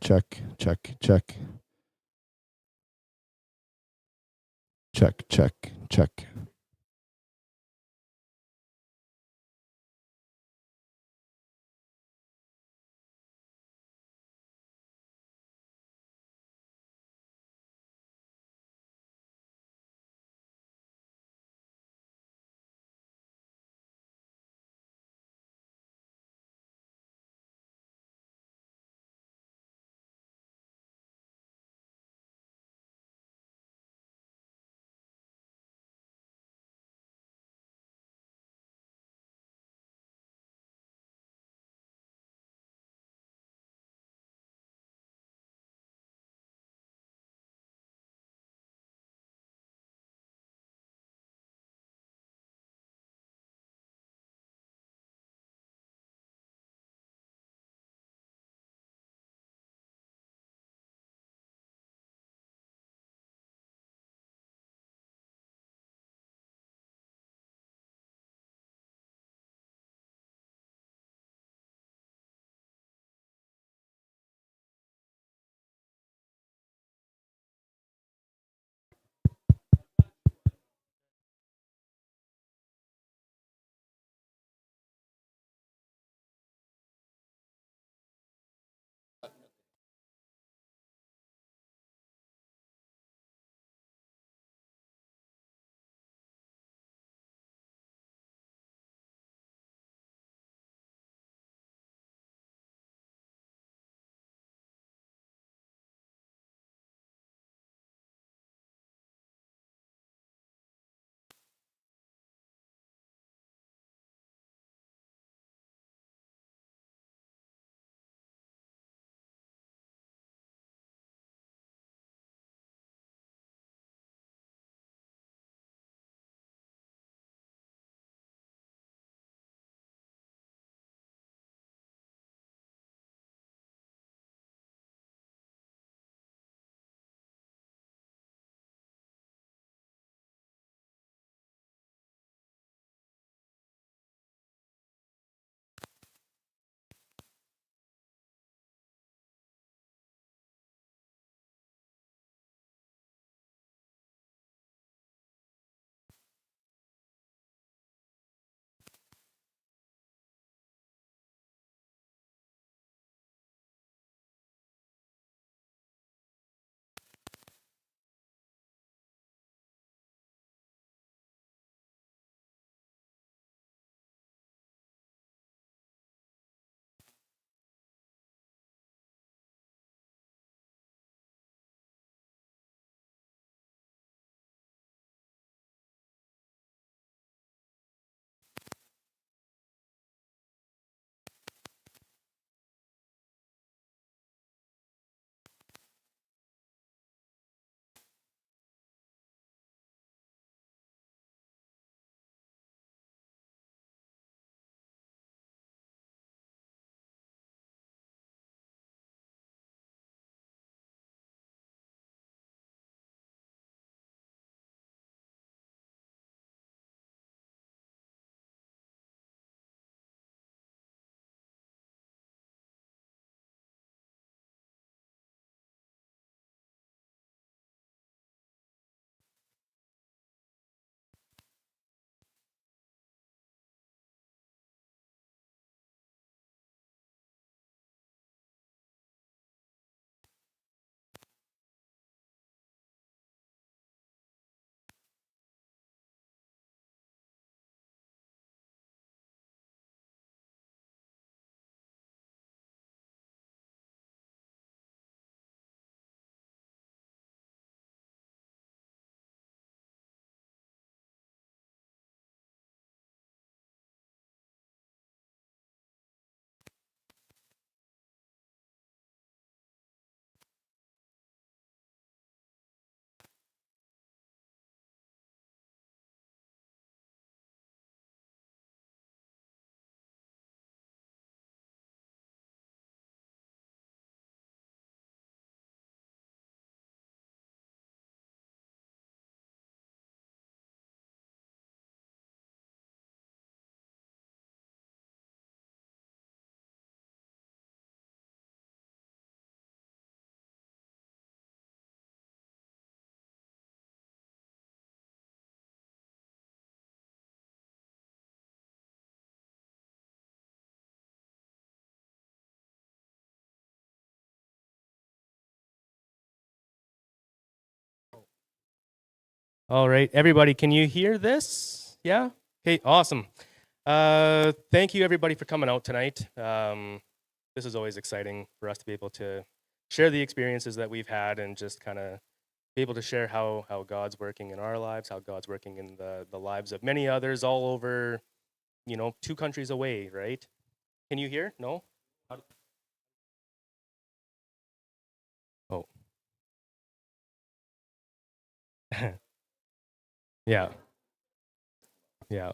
Check, check, check. Check, check, check. All right, everybody, can you hear this? Yeah? Okay, awesome. Thank you, everybody, for coming out tonight. This is always exciting for us to be able to share the experiences that we've had and just kind of be able to share how God's working in our lives, how God's working in the lives of many others all over, 2 countries away, right? Can you hear? No? Oh. Yeah. Yeah.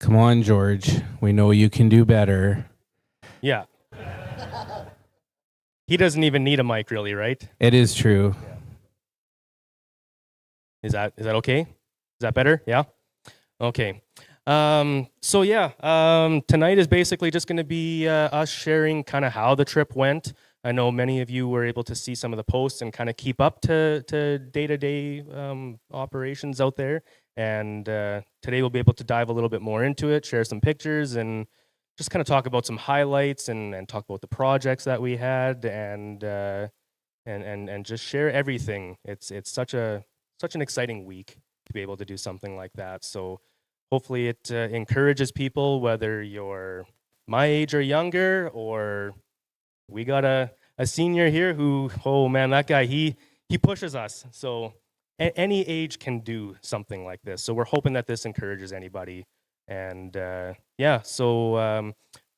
Come on, George. We know you can do better. Yeah. He doesn't even need a mic, really, right? It is true. Is that okay? Is that better? Yeah? Okay. So yeah, tonight is basically just going to be us sharing kind of how the trip went. I know many of you were able to see some of the posts and kind of keep up to day-to-day operations out there. And today we'll be able to dive a little bit more into it, share some pictures, and just kind of talk about some highlights and talk about the projects that we had and just share everything. It's such an exciting week to be able to do something like that. So hopefully it encourages people, whether you're my age or younger, or we got a senior here who, oh man, that guy, he pushes us. So any age can do something like this. So we're hoping that this encourages anybody. And yeah, so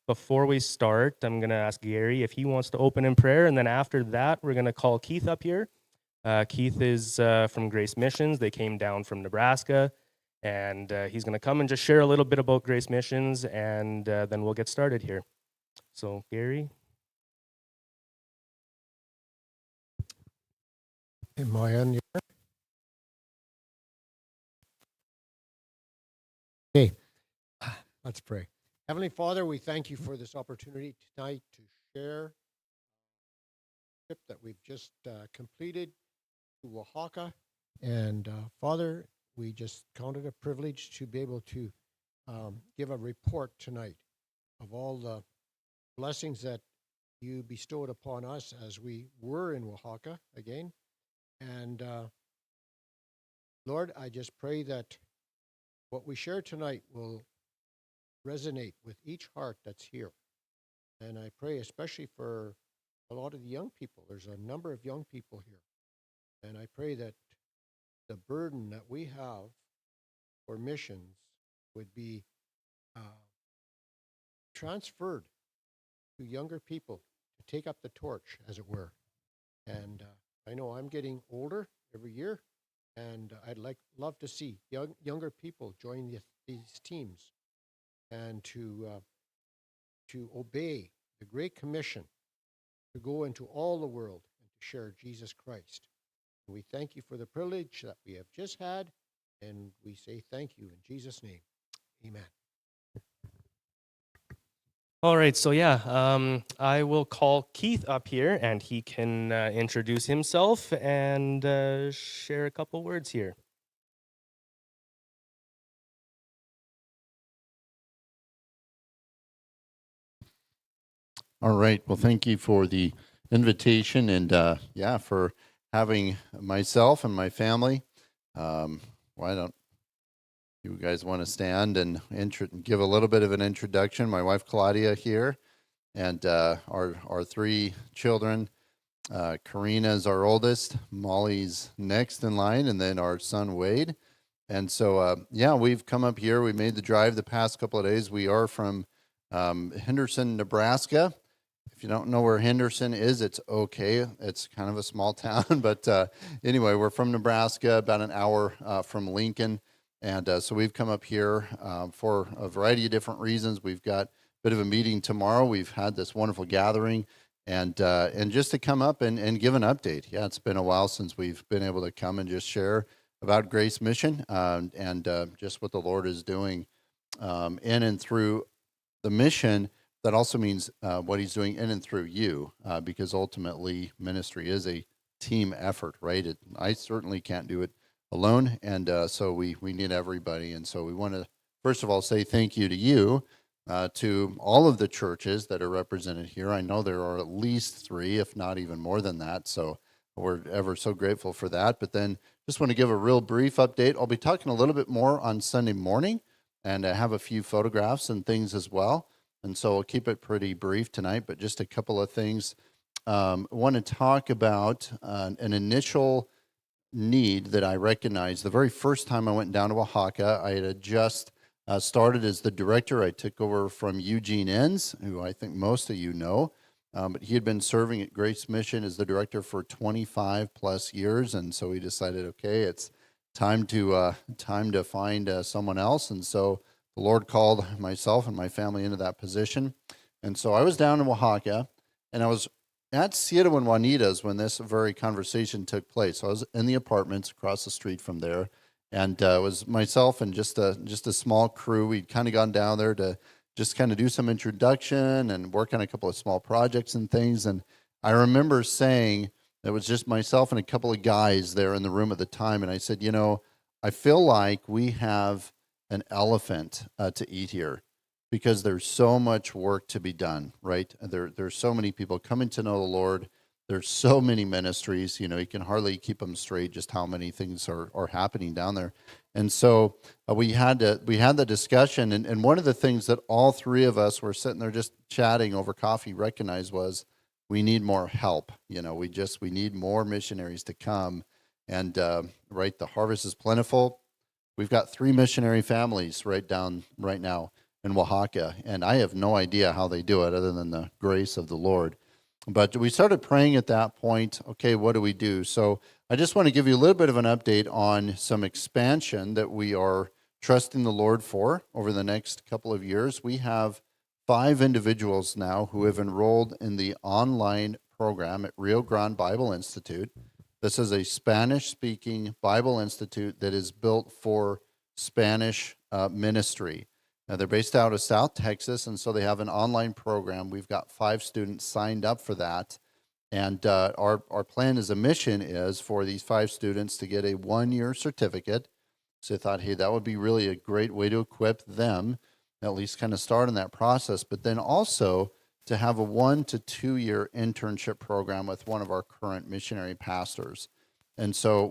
before we start, I'm going to ask Gary if he wants to open in prayer. And then after that, we're going to call Keith up here. Keith is from Grace Missions. They came down from Nebraska. And he's going to come and just share a little bit about Grace Missions, and then we'll get started here. So, Gary? Am I on here? Okay, let's pray. Heavenly Father, we thank you for this opportunity tonight to share the trip that we've just completed to Oaxaca. And Father, we just count it a privilege to be able to give a report tonight of all the blessings that you bestowed upon us as we were in Oaxaca again. And Lord, I just pray that what we share tonight will resonate with each heart that's here. And I pray especially for a lot of the young people. There's a number of young people here. And I pray that the burden that we have for missions would be transferred to younger people to take up the torch, as it were. And I know I'm getting older every year, and I'd love to see younger people join these teams and to obey the Great Commission to go into all the world and to share Jesus Christ. And we thank you for the privilege that we have just had, and we say thank you in Jesus' name. Amen. All right, so yeah, I will call Keith up here, and he can introduce himself and share a couple words here. All right. Well, thank you for the invitation and for having myself and my family. Why don't you guys want to stand and give a little bit of an introduction? My wife Claudia here, and our 3 children. Karina is our oldest. Molly's next in line, and then our son Wade. And so we've come up here. We made the drive the past couple of days. We are from Henderson, Nebraska. If you don't know where Henderson is, it's okay. It's kind of a small town, but anyway, we're from Nebraska, about an hour from Lincoln, and so we've come up here for a variety of different reasons. We've got a bit of a meeting tomorrow. We've had this wonderful gathering, and just to come up and give an update. Yeah, it's been a while since we've been able to come and just share about Grace Mission and just what the Lord is doing in and through the mission. That also means what he's doing in and through you, because ultimately ministry is a team effort, right? I certainly can't do it alone, and so we need everybody. And so we want to, first of all, say thank you to you, to all of the churches that are represented here. I know there are at least 3, if not even more than that. So we're ever so grateful for that. But then just want to give a real brief update. I'll be talking a little bit more on Sunday morning, and I have a few photographs and things as well. And so I'll keep it pretty brief tonight, but just a couple of things. I want to talk about an initial need that I recognized. The very first time I went down to Oaxaca, I had just started as the director. I took over from Eugene Enns, who I think most of you know. But he had been serving at Grace Mission as the director for 25 plus years, and so we decided, okay, it's time to find someone else. And so the Lord called myself and my family into that position. And so I was down in Oaxaca, and I was at Sierra and Juanitas when this very conversation took place. So I was in the apartments across the street from there, and it was myself and just a small crew. We'd kind of gone down there to just kind of do some introduction and work on a couple of small projects and things. And I remember saying, it was just myself and a couple of guys there in the room at the time. And I said, I feel like we have an elephant to eat here because there's so much work to be done, right? There's so many people coming to know the Lord. There's so many ministries, you can hardly keep them straight, just how many things are happening down there. And so we had the discussion, and one of the things that all three of us were sitting there just chatting over coffee recognized was we need more help. We need more missionaries to come. And right, the harvest is plentiful. We've got 3 missionary families right now in Oaxaca, and I have no idea how they do it other than the grace of the Lord. But we started praying at that point, okay, what do we do? So I just want to give you a little bit of an update on some expansion that we are trusting the Lord for over the next couple of years. We have 5 individuals now who have enrolled in the online program at Rio Grande Bible Institute. This is a Spanish-speaking Bible institute that is built for Spanish ministry. Now, they're based out of South Texas, and so they have an online program. We've got 5 students signed up for that. And our plan as a mission is for these 5 students to get a 1-year certificate. So I thought, hey, that would be really a great way to equip them, at least kind of start in that process, but then also to have a 1 to 2 year internship program with one of our current missionary pastors. And so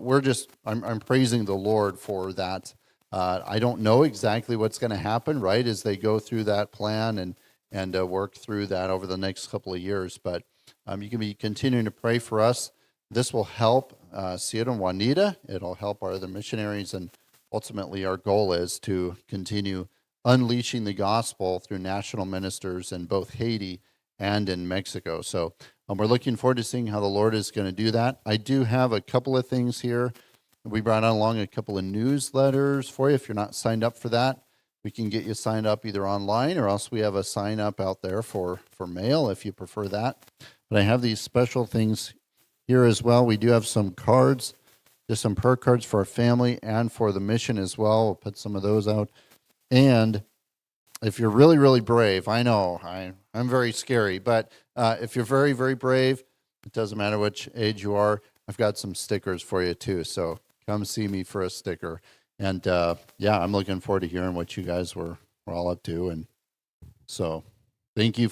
I'm praising the Lord for that. I don't know exactly what's going to happen, right, as they go through that plan and work through that over the next couple of years. But you can be continuing to pray for us. This will help Sierra and Juanita. It'll help our other missionaries. And ultimately, our goal is to continue unleashing the gospel through national ministers in both Haiti and in Mexico. So we're looking forward to seeing how the Lord is going to do that. I do have a couple of things here. We brought along a couple of newsletters for you. If you're not signed up for that, we can get you signed up either online or else we have a sign up out there for mail if you prefer that. But I have these special things here as well. We do have some cards, just some prayer cards for our family and for the mission as well. We'll put some of those out. And if you're really, really brave, I know I'm very scary, but if you're very, very brave, it doesn't matter which age you are, I've got some stickers for you too. So come see me for a sticker. And I'm looking forward to hearing what you guys were all up to. And so thank you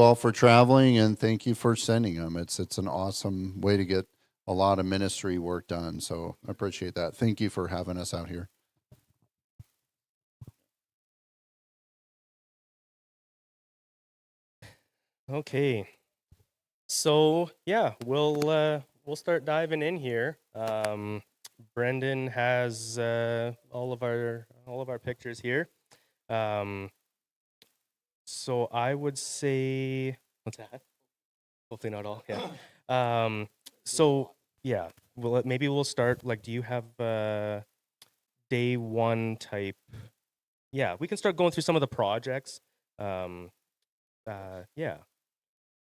all for traveling, and thank you for sending them. It's an awesome way to get a lot of ministry work done. So I appreciate that. Thank you for having us out here. Okay. So we'll start diving in here. Brendan has all of our pictures here. So I would say, what's that? Hopefully not all. Yeah. Maybe we'll start. Like, do you have day 1 type? Yeah, we can start going through some of the projects.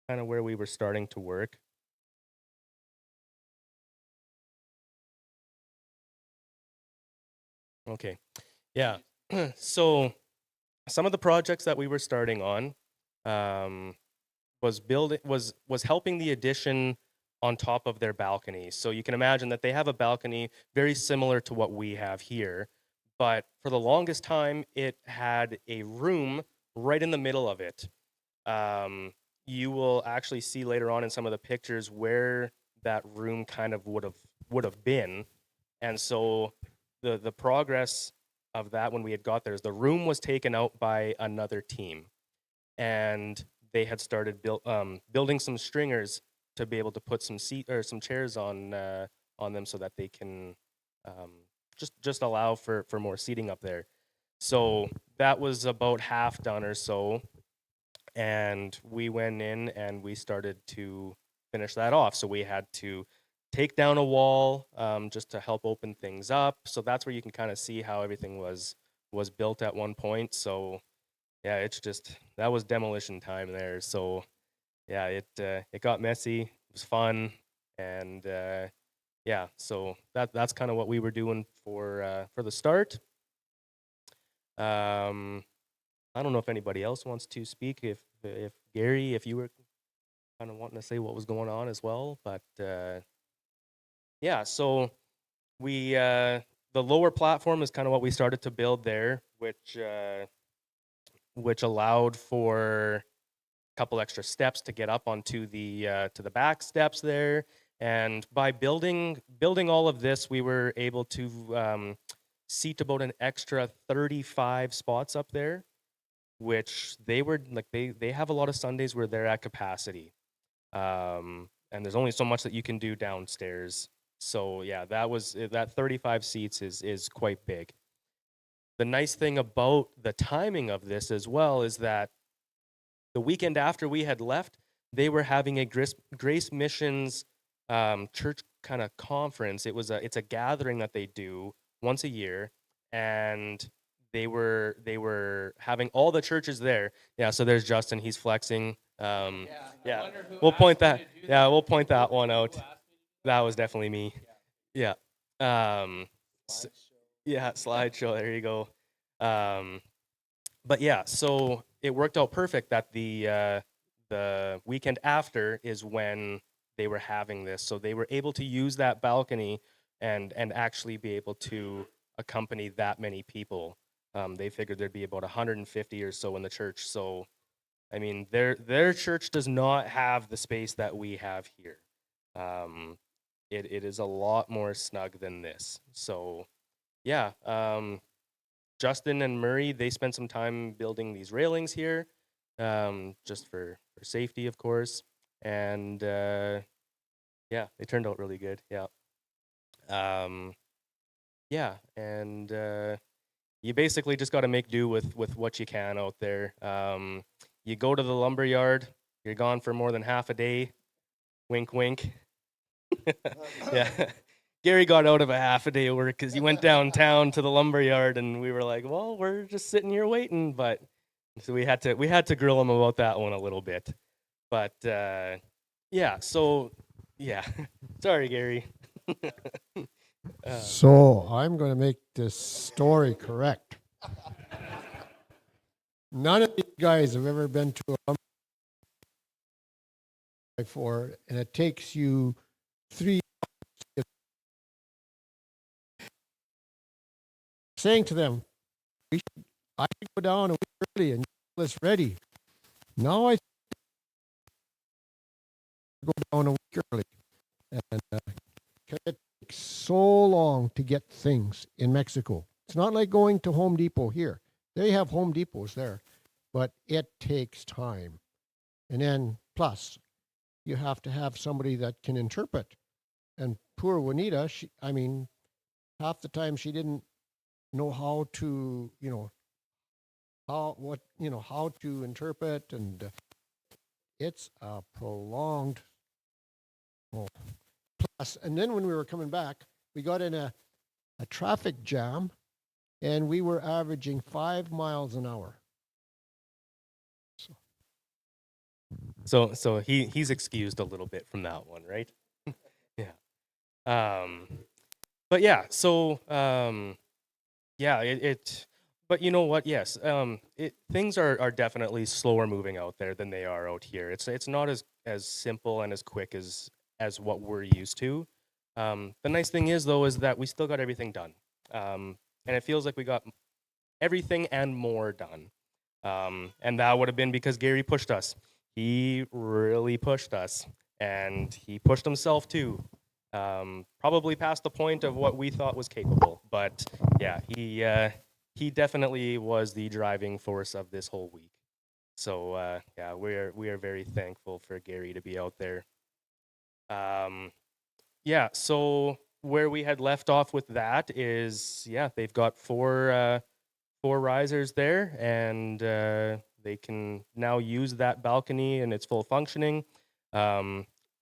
Kind of where we were starting to work. Okay. Yeah. So some of the projects that we were starting on was helping the addition on top of their balconies. So you can imagine that they have a balcony very similar to what we have here, but for the longest time it had a room right in the middle of it. You will actually see later on in some of the pictures where that room kind of would have been. And so the progress of that when we had got there is the room was taken out by another team, and they had started building some stringers to be able to put some seat or some chairs on them so that they can just allow for more seating up there. So that was about half done or so, and we went in and we started to finish that off. So we had to take down a wall just to help open things up. So that's where you can kind of see how everything was built at one point. So yeah, it's just that was demolition time there. So yeah, it got messy. It was fun, and yeah, so that's kind of what we were doing for the start. I don't know if anybody else wants to speak. If Gary, if you were kind of wanting to say what was going on as well, but yeah, so we the lower platform is kind of what we started to build there, which allowed for a couple extra steps to get up onto the back steps there. And by building all of this, we were able to seat about an extra 35 spots up there, which they were like they have a lot of Sundays where they're at capacity, and there's only so much that you can do downstairs. So yeah, that 35 seats is quite big. The nice thing about the timing of this as well is that the weekend after we had left, they were having a Grace Missions church kind of conference. It's a gathering that they do once a year, and they were having all the churches there. Yeah, so there's Justin. He's flexing. Yeah, we'll point that. Yeah, we'll point that one out. That was definitely me. Yeah. Yeah, slideshow. There you go. But yeah, so it worked out perfect that the weekend after is when they were having this, so they were able to use that balcony and actually be able to accompany that many people. They figured there'd be about 150 or so in the church. So, I mean, their church does not have the space that we have here. It is a lot more snug than this. So, yeah. Justin and Murray, they spent some time building these railings here, just for safety, of course. And yeah, they turned out really good. Yeah. Yeah, and you basically just got to make do with what you can out there. You go to the lumber yard, you're gone for more than half a day. Wink, wink. Yeah. Gary got out of a half a day of work because he went downtown to the lumber yard, and we were like, "Well, we're just sitting here waiting." But so we had to grill him about that one a little bit. But yeah, so yeah, sorry, Gary. So I'm going to make this story correct. None of these guys have ever been to a lumber before, and it takes you 3 hours. Saying to them, I should go down a week early and get this ready. Now I go down a week early, and it takes so long to get things in Mexico. It's not like going to Home Depot here. They have Home Depots there, but it takes time. And then plus, you have to have somebody that can interpret. And poor Juanita, half the time she didn't know how to, how to interpret, and it's a prolonged. Plus, and then when we were coming back, we got in a traffic jam, and we were averaging 5 miles an hour. So he's excused a little bit from that one, right? Yeah. But yeah, so yeah, but you know what? Yes, things are definitely slower moving out there than they are out here. It's not as simple and as quick as what we're used to. The nice thing is though is that we still got everything done, and it feels like we got everything and more done. And that would have been because Gary pushed us. He really pushed us, and he pushed himself too. Probably past the point of what we thought was capable, but yeah, he definitely was the driving force of this whole week. So yeah, we are very thankful for Gary to be out there. Yeah, so where we had left off with that is, yeah, they've got four risers there, and they can now use that balcony in its full functioning.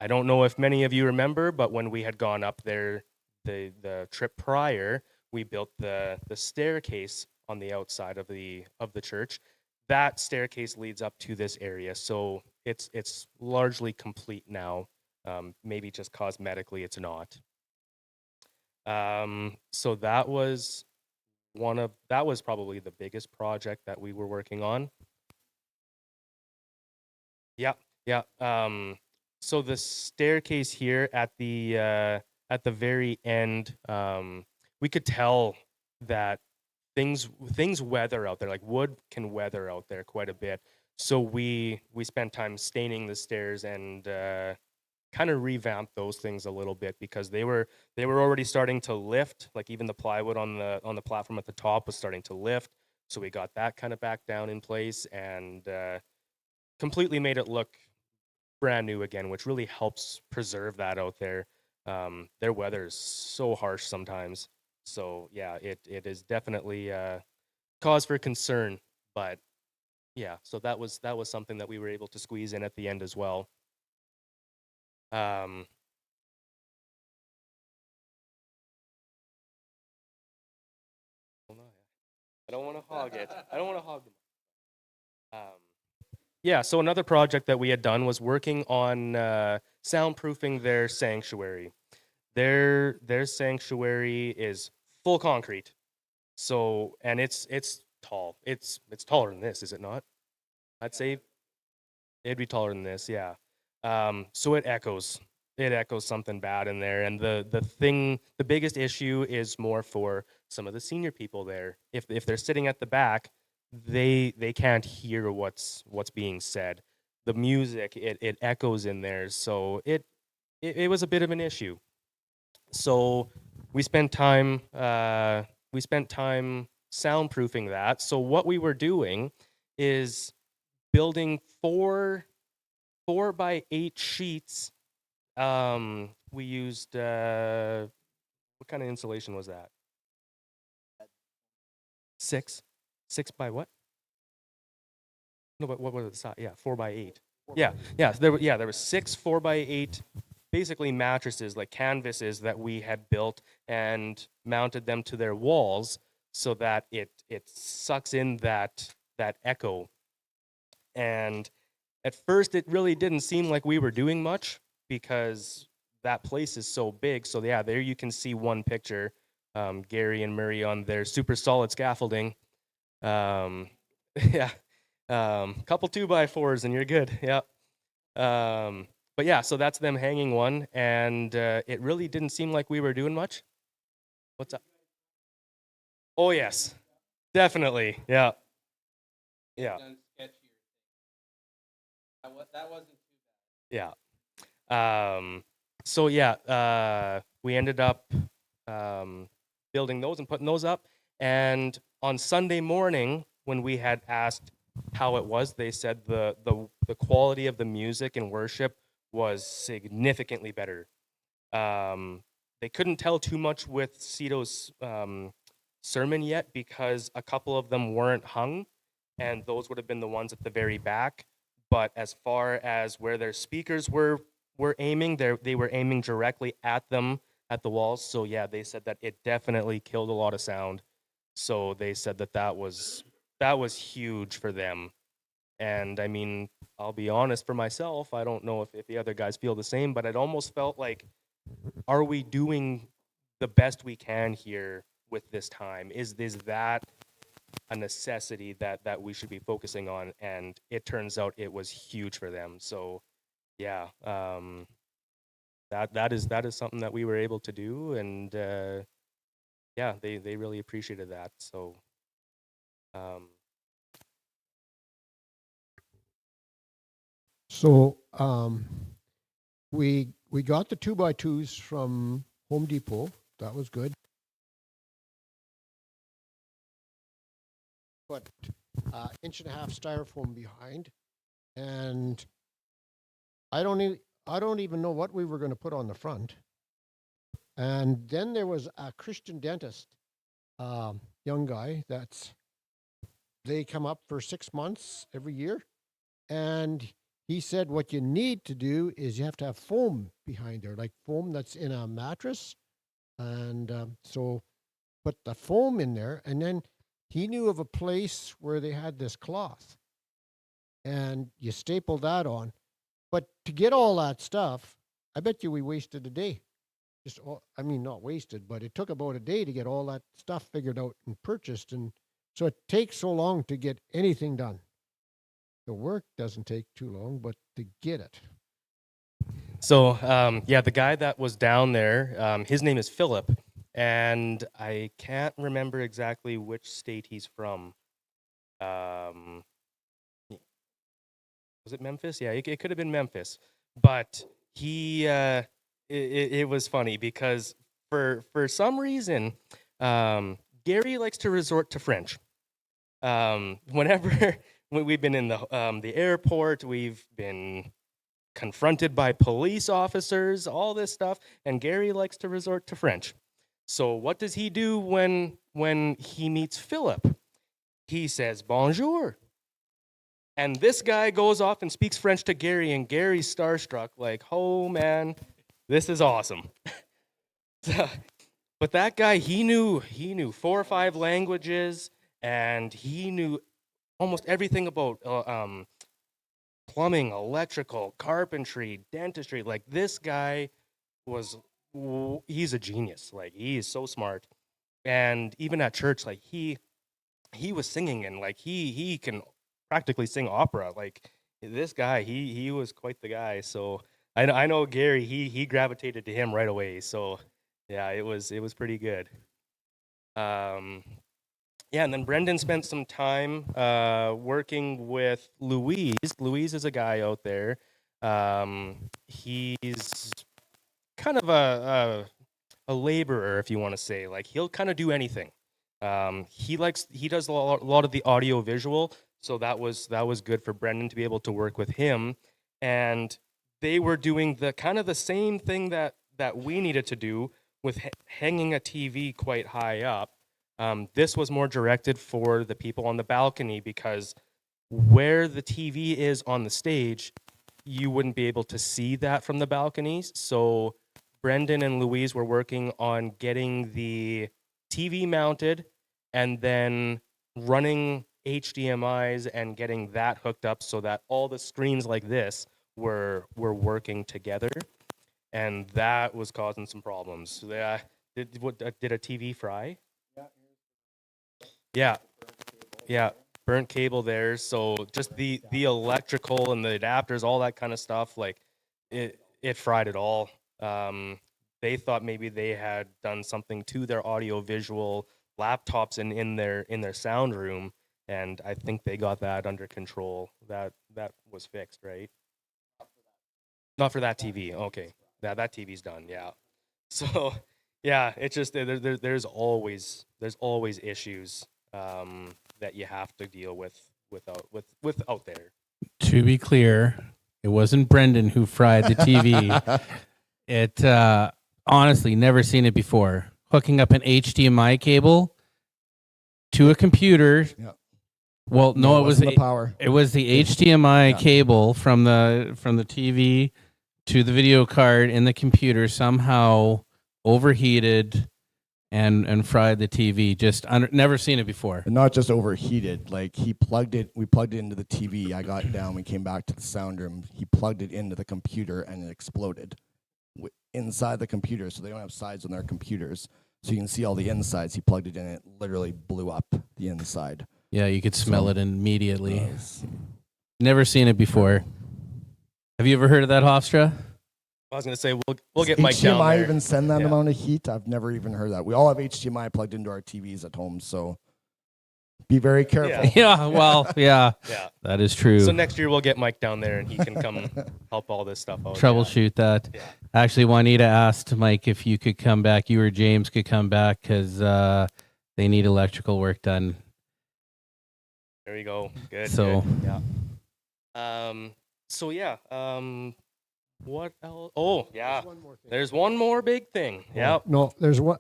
I don't know if many of you remember, but when we had gone up there the trip prior, we built the staircase on the outside of the church. That staircase leads up to this area, so it's largely complete now. Maybe just cosmetically, it's not. So that was that was probably the biggest project that we were working on. Yeah, yeah. So the staircase here at the very end, we could tell that things weather out there. Like wood can weather out there quite a bit. So we spent time staining the stairs and kind of revamp those things a little bit because they were already starting to lift. Like even the plywood on the platform at the top was starting to lift. So we got that kind of back down in place and completely made it look brand new again, which really helps preserve that out there. Their weather is so harsh sometimes. So yeah, it is definitely cause for concern. But yeah, so that was something that we were able to squeeze in at the end as well. Um, I don't want to hog it. I don't want to hog them. Yeah, so another project that we had done was working on soundproofing their sanctuary. Their sanctuary is full concrete. So and it's tall. It's taller than this, is it not? I'd say it'd be taller than this, yeah. So it echoes. It echoes something bad in there. And the biggest issue is more for some of the senior people there. If they're sitting at the back, they can't hear what's being said. The music, it echoes in there. So it was a bit of an issue. So we spent time soundproofing that. So what we were doing is building 4x8 sheets. We used what kind of insulation was that? 6 by what? No, but what was the size? Yeah, 4x8. Yeah, yeah. So there were 6 4x8 basically mattresses, like canvases that we had built and mounted them to their walls so that it sucks in that echo. And at first it really didn't seem like we were doing much because that place is so big. So yeah, there you can see one picture, Gary and Murray on their super solid scaffolding. Yeah, couple 2x4s and you're good. Yeah. But yeah, so that's them hanging one, and it really didn't seem like we were doing much. What's up? Oh yes, definitely. Yeah, yeah. Yeah. So yeah, we ended up building those and putting those up. And on Sunday morning, when we had asked how it was, they said the quality of the music and worship was significantly better. They couldn't tell too much with Cito's sermon yet because a couple of them weren't hung, and those would have been the ones at the very back. But as far as where their speakers were aiming, they were aiming directly at them at the walls. So yeah, they said that it definitely killed a lot of sound. So they said that was huge for them. And I mean, I'll be honest for myself, I don't know if the other guys feel the same, but it almost felt like, are we doing the best we can here with this time? Is that a necessity that we should be focusing on? And it turns out it was huge for them. So yeah, that is something that we were able to do, and yeah, they really appreciated that. So So we got the 2x2s from Home Depot. That was good. Put 1.5 inch styrofoam behind, and I don't even know what we were going to put on the front. And then there was a Christian dentist, young guy. They come up for 6 months every year, and he said what you need to do is you have to have foam behind there, like foam that's in a mattress, and so put the foam in there, and then he knew of a place where they had this cloth, and you staple that on. But to get all that stuff, I bet you we wasted a day. I mean, not wasted, but it took about a day to get all that stuff figured out and purchased. And so it takes so long to get anything done. The work doesn't take too long, but to get it. So, the guy that was down there, his name is Philip, and I can't remember exactly which state he's from. Was it Memphis? Yeah, it could have been Memphis. But he, it was funny because for some reason, Gary likes to resort to French. Whenever we've been in the airport, we've been confronted by police officers, all this stuff, and Gary likes to resort to French. So what does he do when he meets Philip? He says bonjour. And this guy goes off and speaks French to Gary, and Gary's starstruck, like, oh man, this is awesome. But that guy, he knew 4 or 5 languages, and he knew almost everything about plumbing, electrical, carpentry, dentistry. Like, this guy he's a genius. Like, he is so smart. And even at church, like, he was singing, and like he can practically sing opera. Like, this guy, he was quite the guy. So I know Gary, he gravitated to him right away. So yeah, it was pretty good. And then Brendan spent some time working with Louise. Louise is a guy out there. He's kind of a laborer, if you want to say. Like, he'll kind of do anything. He does a lot of the audio visual, so that was good for Brendan to be able to work with him. And they were doing the kind of the same thing that we needed to do with hanging a TV quite high up. This was more directed for the people on the balcony, because where the TV is on the stage, you wouldn't be able to see that from the balconies. So Brendan and Louise were working on getting the TV mounted and then running HDMIs and getting that hooked up so that all the screens like this were working together. And that was causing some problems. Did a TV fry? Yeah, burnt cable there. So just the electrical and the adapters, all that kind of stuff, like it fried it all. They thought maybe they had done something to their audio visual laptops in their sound room, and I think they got that under control. That was fixed, right? Not for that TV. Okay, that TV's done. Yeah. So yeah, it's just there's always issues that you have to deal with out there. To be clear, it wasn't Brendan who fried the TV. It honestly, never seen it before. Hooking up an HDMI cable to a computer. Yeah. Well, no, it was the power. It was the HDMI cable from the TV to the video card in the computer somehow overheated and fried the TV. Just never seen it before. But not just overheated. Like, we plugged it into the TV. I got down, we came back to the sound room. He plugged it into the computer and it exploded inside the computer. So they don't have sides on their computers. So you can see all the insides. He plugged it in, it literally blew up the inside. Yeah, you could smell it immediately. Never seen it before. Have you ever heard of that, Hofstra? I was going to say, we'll get Does Mike down HDMI there. even send that Yeah. amount of heat? I've never even heard that. We all have HDMI plugged into our TVs at home, so Be very careful. Yeah, well, yeah, Yeah. that is true. So next year we'll get Mike down there and he can come help all this stuff out. Troubleshoot that. Yeah. Actually, Juanita asked Mike if you could come back. You or James could come back because they need electrical work done. There we go. Good. So- good. Yeah. So yeah. What else? Oh yeah. There's one more thing. There's one more big thing. Yep. No, there's one.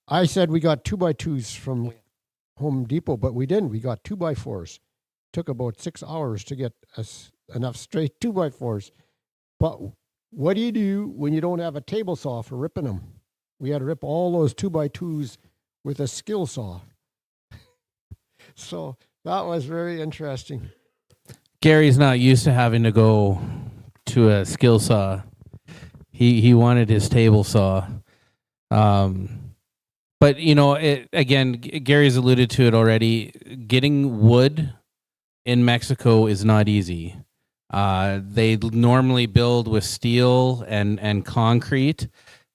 I said we got 2x2s from Oh, yeah. Home Depot, but we didn't. We got 2x4s. Took about 6 hours to get us enough straight 2x4s. But what do you do when you don't have a table saw for ripping them? We had to rip all those 2x2s with a skill saw. So that was very interesting. Gary's not used to having to go to a skill saw. He wanted his table saw. But you know, Gary's alluded to it already. Getting wood in Mexico is not easy. They normally build with steel and concrete,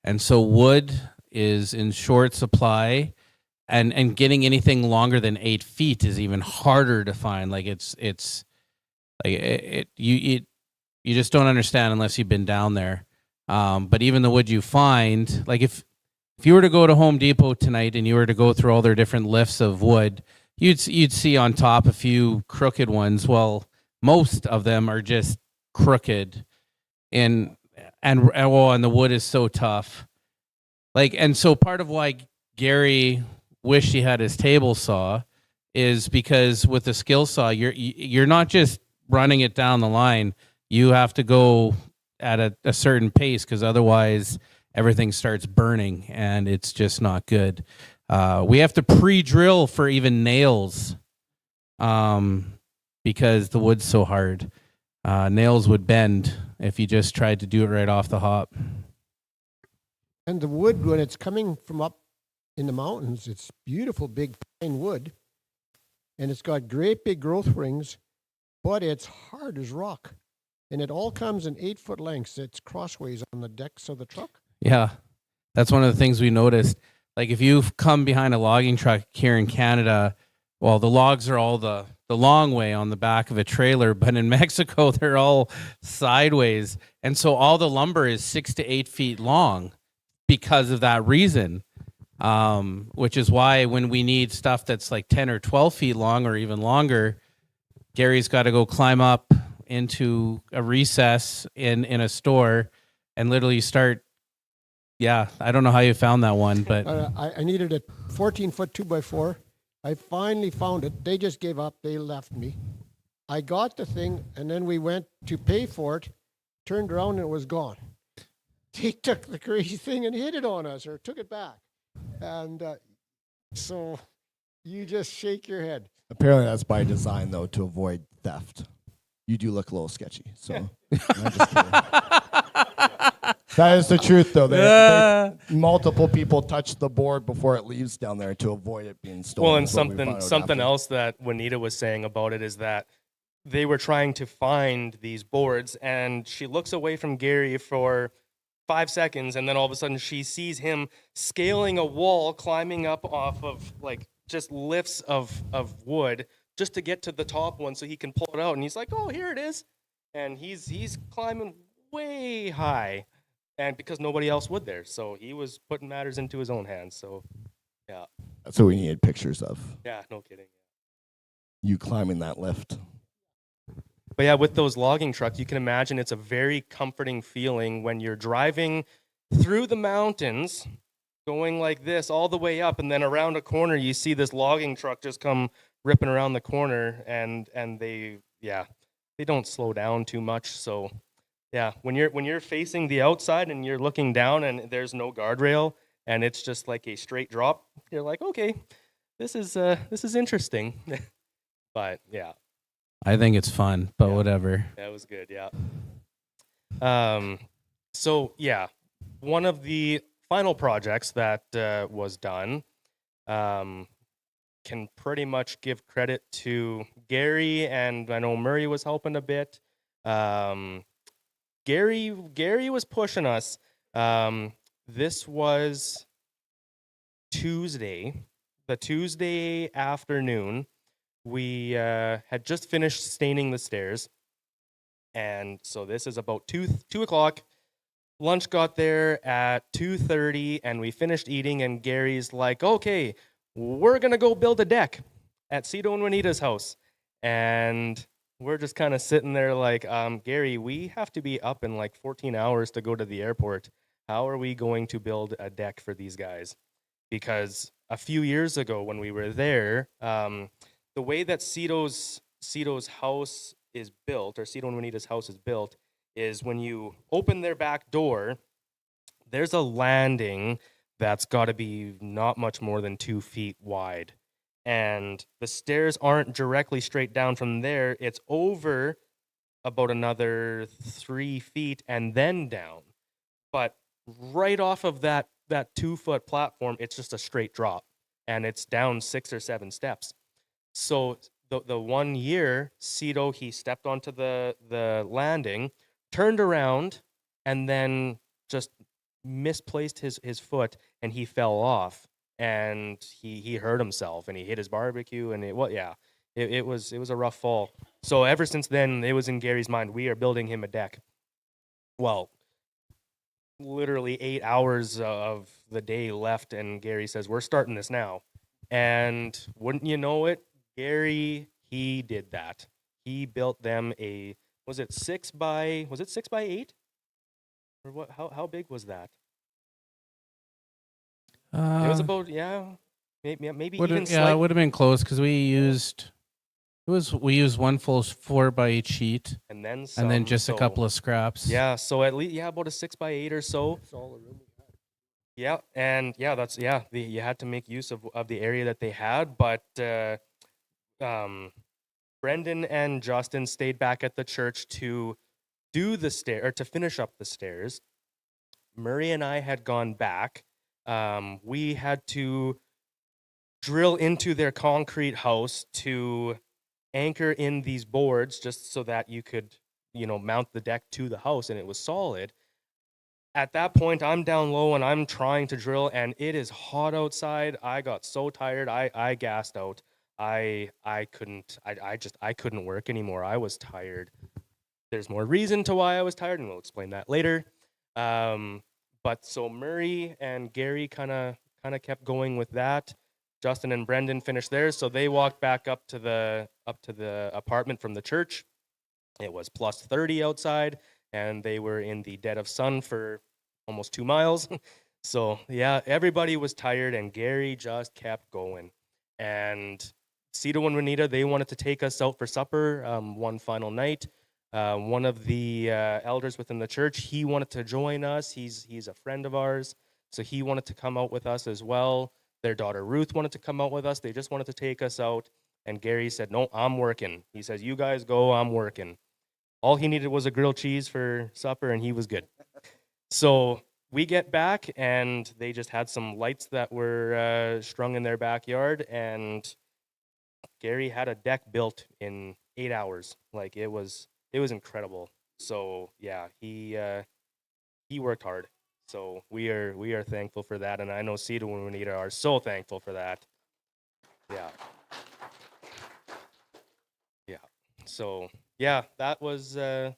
and so wood is in short supply. And getting anything longer than 8 feet is even harder to find. Like it's like you just don't understand unless you've been down there. But even the wood you find, like if you were to go to Home Depot tonight and you were to go through all their different lifts of wood, you'd see on top a few crooked ones. Well, most of them are just crooked, and the wood is so tough. Like, and so part of why Gary wished he had his table saw is because with the skill saw, you're not just running it down the line. You have to go at a certain pace because otherwise everything starts burning and it's just not good. We have to pre-drill for even nails because the wood's so hard. Nails would bend if you just tried to do it right off the hop. And the wood, when it's coming from up in the mountains, it's beautiful big pine wood. And it's got great big growth rings, but it's hard as rock. And it all comes in 8-foot lengths. It's crossways on the decks of the truck. Yeah, that's one of the things we noticed. Like if you've come behind a logging truck here in Canada, well, the logs are all the long way on the back of a trailer, but in Mexico, they're all sideways. And so all the lumber is 6 to 8 feet long because of that reason, which is why when we need stuff that's like 10 or 12 feet long or even longer, Gary's got to go climb up into a recess in a store and literally start. Yeah, I don't know how you found that one, but I needed a 14-foot 2x4. I finally found it. They just gave up. They left me. I got the thing, and then we went to pay for it, turned around, and it was gone. They took the crazy thing and hid it on us or took it back. And so you just shake your head. Apparently, that's by design, though, to avoid theft. You do look a little sketchy. So, I'm just kidding. That is the truth, though. Multiple people touch the board before it leaves down there to avoid it being stolen. Well, and is what we found out something after. else that Juanita was saying about it is that they were trying to find these boards, and she looks away from Gary for 5 seconds, and then all of a sudden she sees him scaling a wall, climbing up off of like just lifts of wood just to get to the top one so he can pull it out. And he's like, "Oh, here it is," and he's climbing way high, and because nobody else would there, so he was putting matters into his own hands. So yeah, That's what we needed pictures of. yeah, no kidding. You climbing that lift. But yeah, with those logging trucks, you can imagine it's a very comforting feeling when you're driving through the mountains, going like this all the way up, and then around a corner you see this logging truck just come ripping around the corner, and they don't slow down too much. So yeah, when you're facing the outside and you're looking down and there's no guardrail and it's just like a straight drop, you're like, okay, this is interesting. But yeah. I think it's fun, but Yeah. whatever. That was good, yeah. So yeah, one of the final projects that was done can pretty much give credit to Gary, and I know Murray was helping a bit. Gary was pushing us. This was Tuesday the Tuesday afternoon, we had just finished staining the stairs, and so this is about 2 o'clock. Lunch got there at 2:30, and we finished eating. And Gary's like, "Okay, we're gonna go build a deck at Cito and Juanita's house." And we're just kind of sitting there like, Gary, we have to be up in like 14 hours to go to the airport. How are we going to build a deck for these guys? Because a few years ago when we were there, the way that Cito's house is built, or Cito and Juanita's house is built, is when you open their back door, there's a landing that's got to be not much more than 2 feet wide. And the stairs aren't directly straight down from there. It's over about another 3 feet and then down. But right off of that 2-foot platform, it's just a straight drop. And it's down 6 or 7 steps. So the one year, Cito, he stepped onto the landing, turned around, and then just misplaced his foot, and he fell off, and he hurt himself, and he hit his barbecue, and it was a rough fall. So ever since then, it was in Gary's mind, we are building him a deck. Well, literally 8 hours of the day left, and Gary says, "We're starting this now." And wouldn't you know it, Gary, he did that. He built them was it 6 by 8? Or what? How big was that? It was about maybe even it would have been close because we used 1 full 4 by 8 sheet and then and then some, just a so- couple of scraps. Yeah, so at least about a 6 by 8 or so. That's all the room we had. Yeah, and you had to make use of the area that they had, but Brendan and Justin stayed back at the church to do the stair or to finish up the stairs. Murray and I had gone back. We had to drill into their concrete house to anchor in these boards just so that you could, mount the deck to the house, and it was solid. At that point, I'm down low and I'm trying to drill, and it is hot outside. I got so tired, I gassed out. I couldn't work anymore. I was tired. There's more reason to why I was tired, and we'll explain that later. But so Murray and Gary kind of kept going with that. Justin and Brendan finished theirs, so they walked back up to the apartment from the church. It was plus 30 outside, and they were in the dead of sun for almost 2 miles. So yeah, everybody was tired, and Gary just kept going. And Cito and Juanita, they wanted to take us out for supper one final night. One of the elders within the church, he wanted to join us. He's a friend of ours, so he wanted to come out with us as well. Their daughter Ruth wanted to come out with us. They just wanted to take us out. And Gary said, "No, I'm working." He says, "You guys go, I'm working." All he needed was a grilled cheese for supper, and he was good. So we get back, and they just had some lights that were strung in their backyard, and Gary had a deck built in 8 hours. Like it was incredible. So yeah, he worked hard. So we are thankful for that, and I know Cito and Juanita are so thankful for that. Yeah. Yeah. So yeah, that was the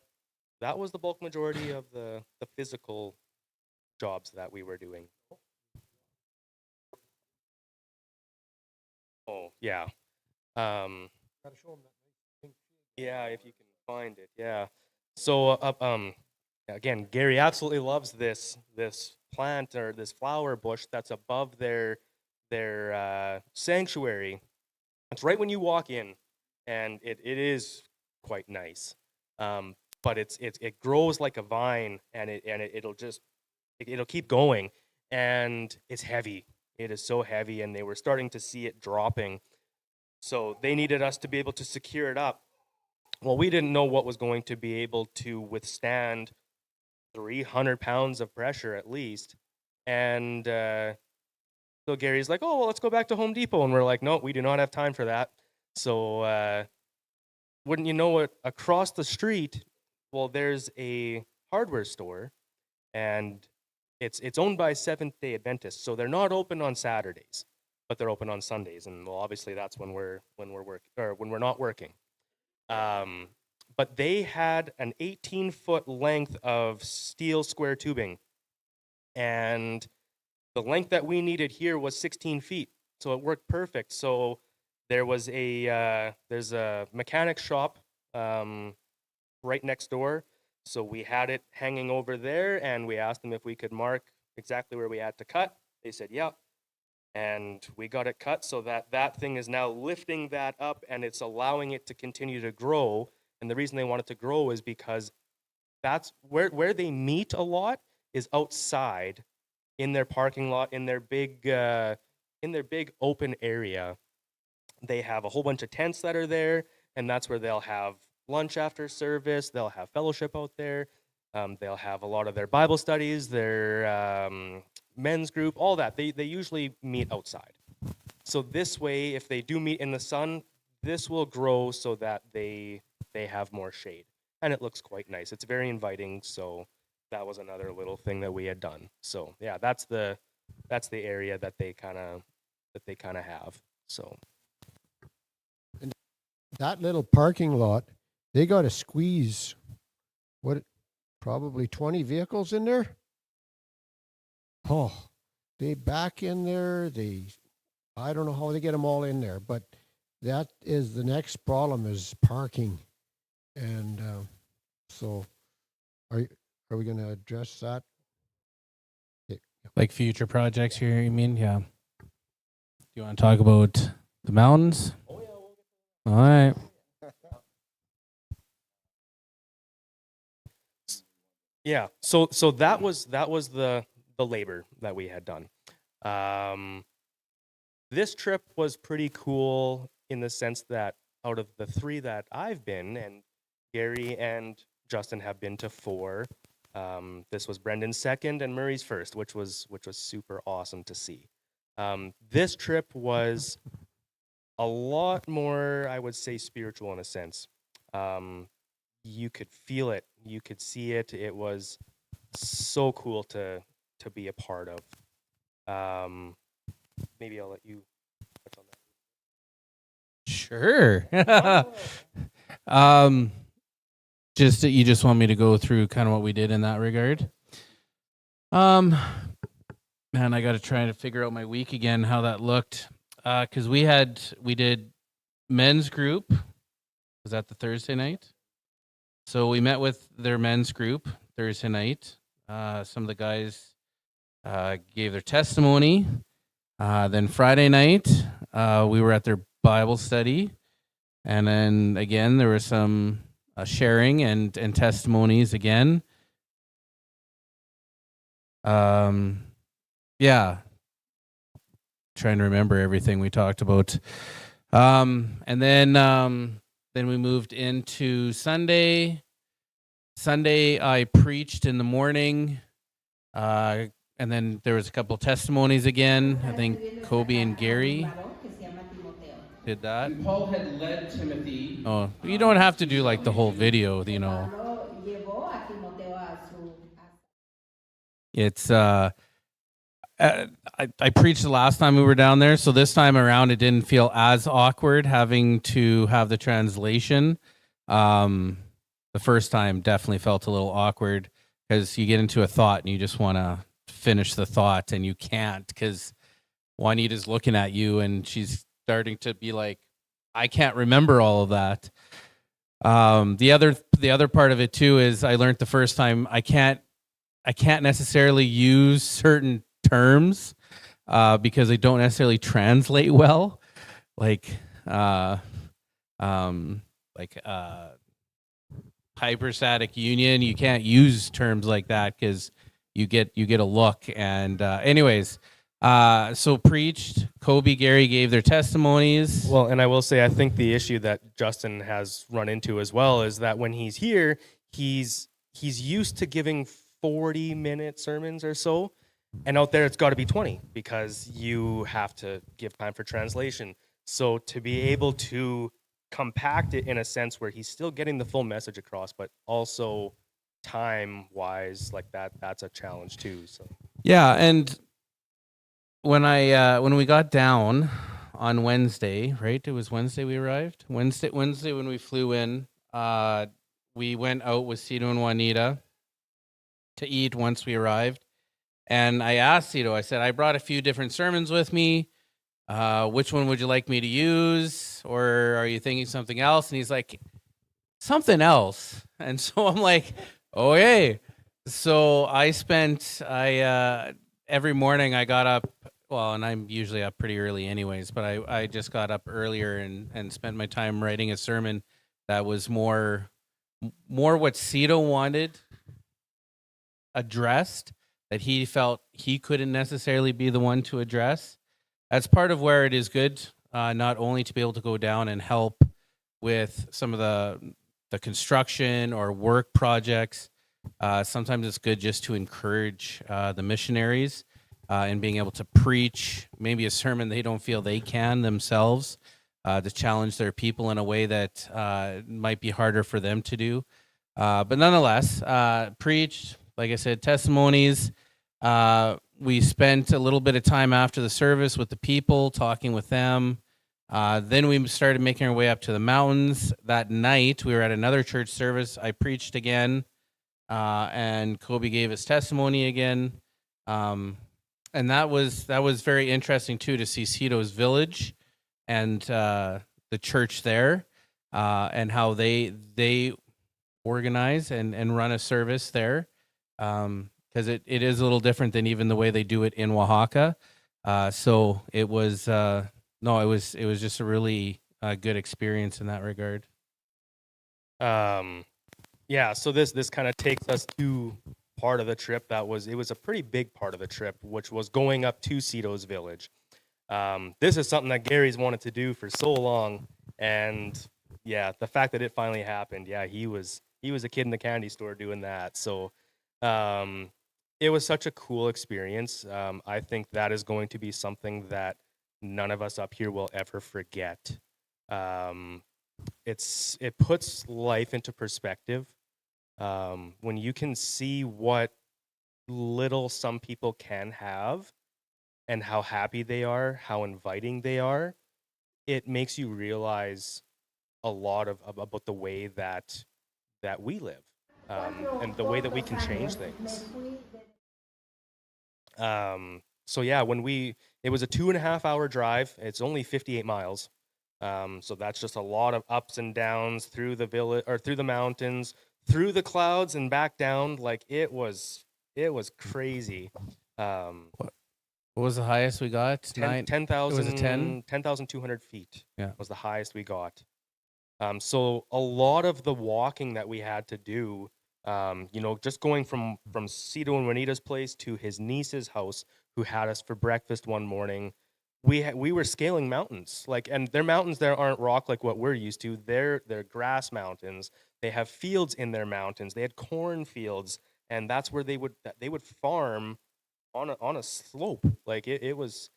bulk majority of the physical jobs that we were doing. Oh yeah. Gotta show 'em that nice pink shade. Yeah, if you can find it. Yeah. So again, Gary absolutely loves this plant or this flower bush that's above their sanctuary. It's right when you walk in, and it is quite nice. But it grows like a vine, and it'll keep going, and it's heavy. It is so heavy, and they were starting to see it dropping. So they needed us to be able to secure it up. Well, we didn't know what was going to be able to withstand 300 pounds of pressure at least. And so Gary's like, "Oh, well, let's go back to Home Depot." And we're like, "No, we do not have time for that." So wouldn't you know it, across the street, well, there's a hardware store, and it's owned by Seventh-day Adventists, so they're not open on Saturdays. but they're open on Sundays, and well, obviously that's when we're working or when we're not working. But they had an 18-foot length of steel square tubing, and the length that we needed here was 16 feet, so it worked perfect. So there's a mechanic shop right next door, so we had it hanging over there, and we asked them if we could mark exactly where we had to cut. They said, "Yeah," and we got it cut so that thing is now lifting that up, and it's allowing it to continue to grow. And the reason they want it to grow is because that's where they meet a lot is outside in their parking lot, in their big open area. They have a whole bunch of tents that are there, and that's where they'll have lunch after service. They'll have fellowship out there. They'll have a lot of their Bible studies, their men's group, all that. They usually meet outside. So this way, if they do meet in the sun, this will grow so that they have more shade, and it looks quite nice. It's very inviting. So that was another little thing that we had done. So yeah, that's the area that they kind of have. So That little parking lot, they got to squeeze probably 20 vehicles in there. Oh, they back in there. I don't know how they get them all in there, but that is the next problem is parking. And so are we going to address that? Like future projects here, you mean? Yeah. Do you want to talk about the mountains? All right. yeah, so that was the labor that we had done. This trip was pretty cool in the sense that out of the 3 that I've been, and Gary and Justin have been to 4, this was Brendan's second and Murray's first, which was super awesome to see. This trip was a lot more, I would say, spiritual in a sense. You could feel it, you could see it. It was so cool to be a part of. Maybe I'll let you touch on that. Sure. You just want me to go through kind of what we did in that regard? Man, I got to try to figure out my week again, how that looked. Because we did men's group. Was that the Thursday night? So we met with their men's group Thursday night. Some of the guys gave their testimony. Then Friday night, we were at their Bible study. And then again, there was some sharing and testimonies again. Yeah. Trying to remember everything we talked about. And then we moved into Sunday. Sunday, I preached in the morning. And then there was a couple of testimonies again. I think Kobe and Gary did that. And Paul had led Timothy. Oh, you don't have to do like the whole video, you know. It's I preached the last time we were down there, so this time around it didn't feel as awkward having to have the translation. The first time definitely felt a little awkward because you get into a thought and you just want to finish the thought and you can't because Juanita's looking at you and she's starting to be like, I can't remember all of that. The other part of it too is I learned the first time I can't necessarily use certain terms because they don't necessarily translate well, like hyperstatic union. You can't use terms like that because you get a look. And anyways, so preached. Kobe, Gary gave their testimonies. Well, and I will say, I think the issue that Justin has run into as well is that when he's here, he's used to giving 40-minute sermons or so. And out there, it's got to be 20 because you have to give time for translation. So to be able to compact it in a sense where he's still getting the full message across, but also time-wise, like that's a challenge too. So Yeah, and when we got down on Wednesday, right? It was Wednesday we arrived. Wednesday when we flew in, we went out with Cito and Juanita to eat once we arrived. And I asked Cito, I said, I brought a few different sermons with me. Which one would you like me to use? Or are you thinking something else? And he's like, something else. And so I'm like, okay. So every morning I got up, well, and I'm usually up pretty early anyways, but I just got up earlier and spent my time writing a sermon that was more what Cito wanted addressed, that he felt he couldn't necessarily be the one to address. That's part of where it is good, not only to be able to go down and help with some of the construction or work projects. Sometimes it's good just to encourage the missionaries and being able to preach maybe a sermon they don't feel they can themselves, to challenge their people in a way that might be harder for them to do. But nonetheless, preached, like I said, testimonies. We spent a little bit of time after the service with the people, talking with them. Then we started making our way up to the mountains. That night, we were at another church service. I preached again, and Kobe gave his testimony again. And that was very interesting too, to see Cito's village and the church there, and how they organize and run a service there. Because it is a little different than even the way they do it in Oaxaca. So it was it was just a really good experience in that regard. Yeah, so this kind of takes us to part of the trip it was a pretty big part of the trip, which was going up to Cito's village. This is something that Gary's wanted to do for so long, and yeah, the fact that it finally happened, yeah, he was a kid in the candy store doing that. So it was such a cool experience. I think that is going to be something that none of us up here will ever forget. It puts life into perspective. When you can see what little some people can have and how happy they are, how inviting they are, it makes you realize a lot about the way that we live, and the way that we can change things. So yeah, it was a 2.5 hour drive. It's only 58 miles. So that's just a lot of ups and downs through the village or through the mountains, through the clouds and back down. Like it was crazy. What was the highest we got? 10,200 feet. Yeah. Was the highest we got. So a lot of the walking that we had to do, just going from Cito and Juanita's place to his niece's house, who had us for breakfast one morning, we were scaling mountains, and their mountains there aren't rock like what we're used to. They're grass mountains. They have fields in their mountains. They had corn fields, and that's where they would farm on a slope. Like it was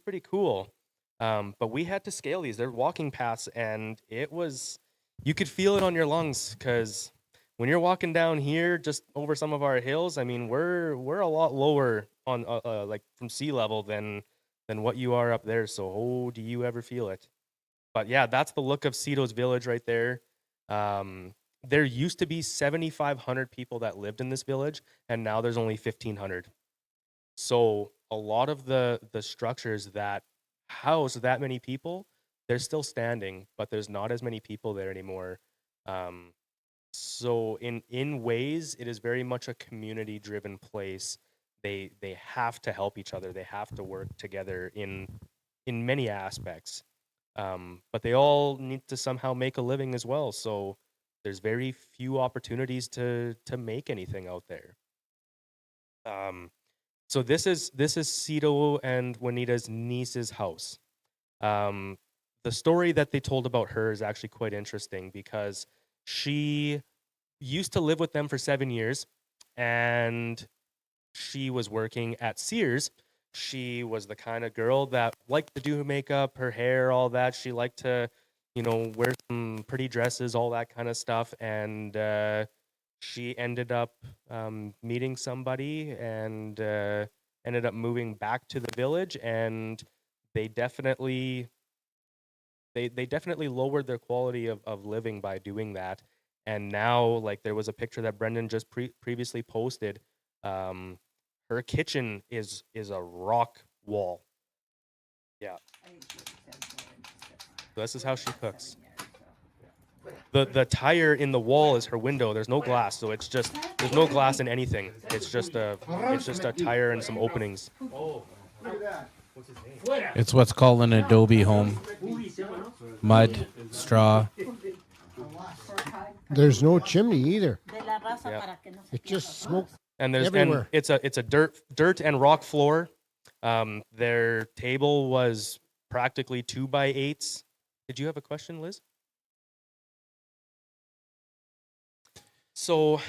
pretty cool. But we had to scale these. They're walking paths, and you could feel it on your lungs, because when you're walking down here just over some of our hills, I mean, we're a lot lower on from sea level than what you are up there. So, do you ever feel it? But yeah, that's the look of Cito's village right there. There used to be 7,500 people that lived in this village, and now there's only 1,500. So a lot of the structures that house that many people, they're still standing, but there's not as many people there anymore. So in ways, it is very much a community-driven place. They have to help each other. They have to work together in many aspects. But they all need to somehow make a living as well. So there's very few opportunities to make anything out there. So this is Cito and Juanita's niece's house. The story that they told about her is actually quite interesting, because she used to live with them for 7 years, and she was working at Sears. She was the kind of girl that liked to do her makeup, her hair, all that. She liked to, wear some pretty dresses, all that kind of stuff. And she ended up meeting somebody, and ended up moving back to the village, and they definitely they definitely lowered their quality of living by doing that. And now, like, there was a picture that Brendan just previously posted. Her kitchen is a rock wall. Yeah. So this is how she cooks. The tire in the wall is her window. There's no glass, so there's no glass in anything. It's just a tire and some openings. It's what's called an adobe home. Mud, straw. There's no chimney either. Yeah. It's just smoke. And Everywhere. it's a dirt and rock floor. Their table was practically 2x8s. Did you have a question, Liz? So,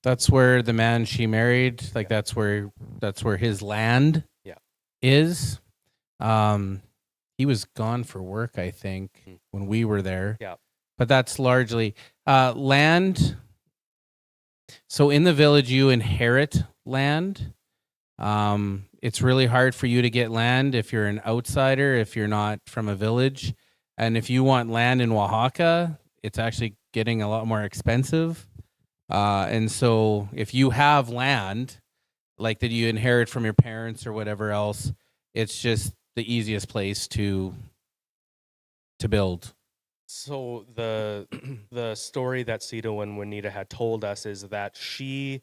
That's where the man she married, like that's where his land Yeah. is. He was gone for work, I think, when we were there. Yeah. But that's largely land. So in the village, you inherit land. It's really hard for you to get land if you're an outsider, if you're not from a village. And if you want land in Oaxaca, it's actually getting a lot more expensive. And so if you have land, like that you inherit from your parents or whatever else, it's just the easiest place to build. So the story that Cito and Juanita had told us is that she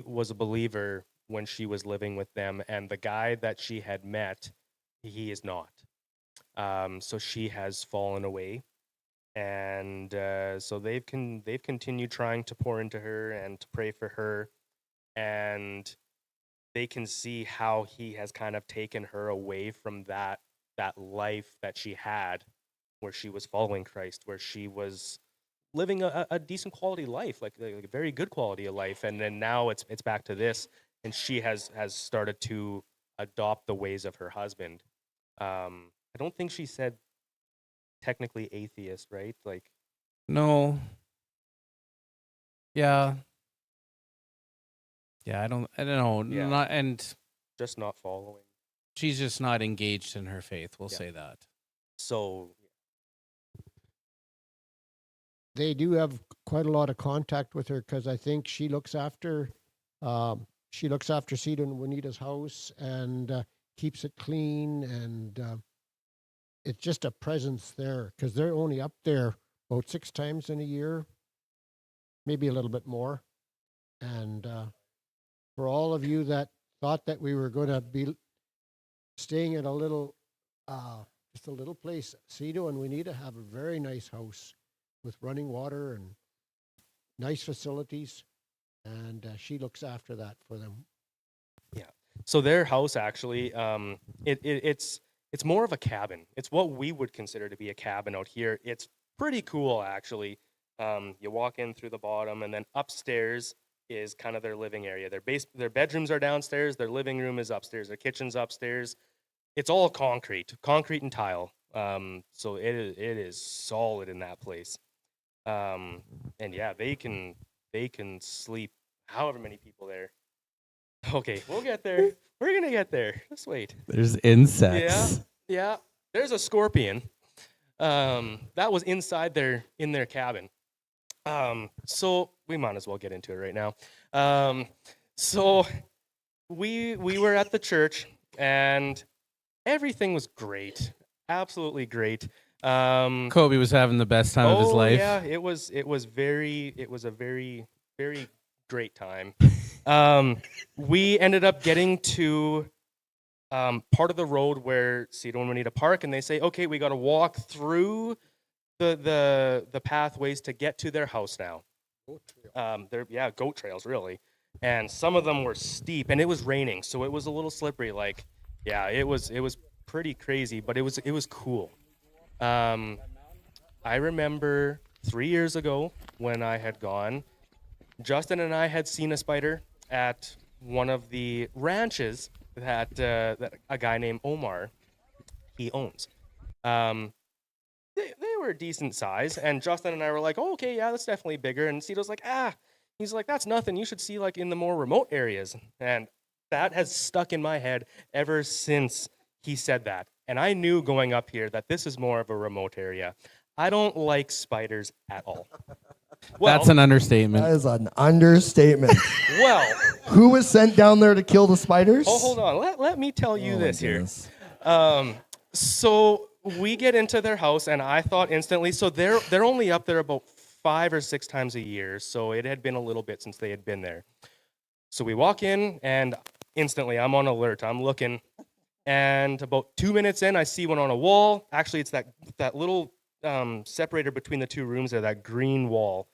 was a believer when she was living with them, and the guy that she had met, he is not. So she has fallen away, and so they've continued trying to pour into her and to pray for her, and they can see how he has kind of taken her away from that life that she had, where she was following Christ, where she was living a decent quality life, like a very good quality of life, and then now it's back to this, and she has started to adopt the ways of her husband. I don't think she said technically atheist, right? Like, No. Yeah. Yeah, I don't know. Yeah. Not, and just not following. she's just not engaged in her faith. We'll Yeah. say that. So They do have quite a lot of contact with her because I think she looks after Cito and Juanita's house and keeps it clean, and it's just a presence there because they're only up there about 6 times in a year, maybe a little bit more. And for all of you that thought that we were going to be staying at a little, just a little place, Cito and Juanita have a very nice house with running water and nice facilities, and she looks after that for them. So their house actually, it's more of a cabin. It's what we would consider to be a cabin out here. It's pretty cool actually. You walk in through the bottom, and then upstairs is kind of their living area. Their bedrooms are downstairs. Their living room is upstairs. Their kitchen's upstairs. It's all concrete and tile. So it is solid in that place. And yeah, they can sleep however many people there. Okay, we'll get there. We're gonna get there. Just wait. There's insects. Yeah. There's a scorpion. That was in their cabin. So we might as well get into it right now. So we were at the church, and everything was great, absolutely great. Kobe was having the best time of his life. Yeah, it was a very, very great time. We ended up getting to part of the road where Cito and Juanita park, and they say, okay, we got to walk through the pathways to get to their house now. They're goat trails really, and some of them were steep, and it was raining, so it was a little slippery. Like, yeah, it was pretty crazy, but it was cool. I remember 3 years ago when I had gone, Justin and I had seen a spider at one of the ranches that a guy named Omar he owns. They were a decent size, and Justin and I were like, oh, okay, yeah, that's definitely bigger. And Cito's like, He's like, that's nothing. You should see like in the more remote areas. And that has stuck in my head ever since he said that. And I knew going up here that this is more of a remote area. I don't like spiders at all. Well, That's an understatement. That is an understatement. well, Who was sent down there to kill the spiders? oh, hold on. Let me tell you Oh, my this here. goodness. So we get into their house, and I thought instantly. So they're only up there about 5 or 6 times a year. So it had been a little bit since they had been there. So we walk in, and instantly I'm on alert. I'm looking, and about 2 minutes in, I see one on a wall. Actually, it's that little separator between the 2 rooms there, that green wall.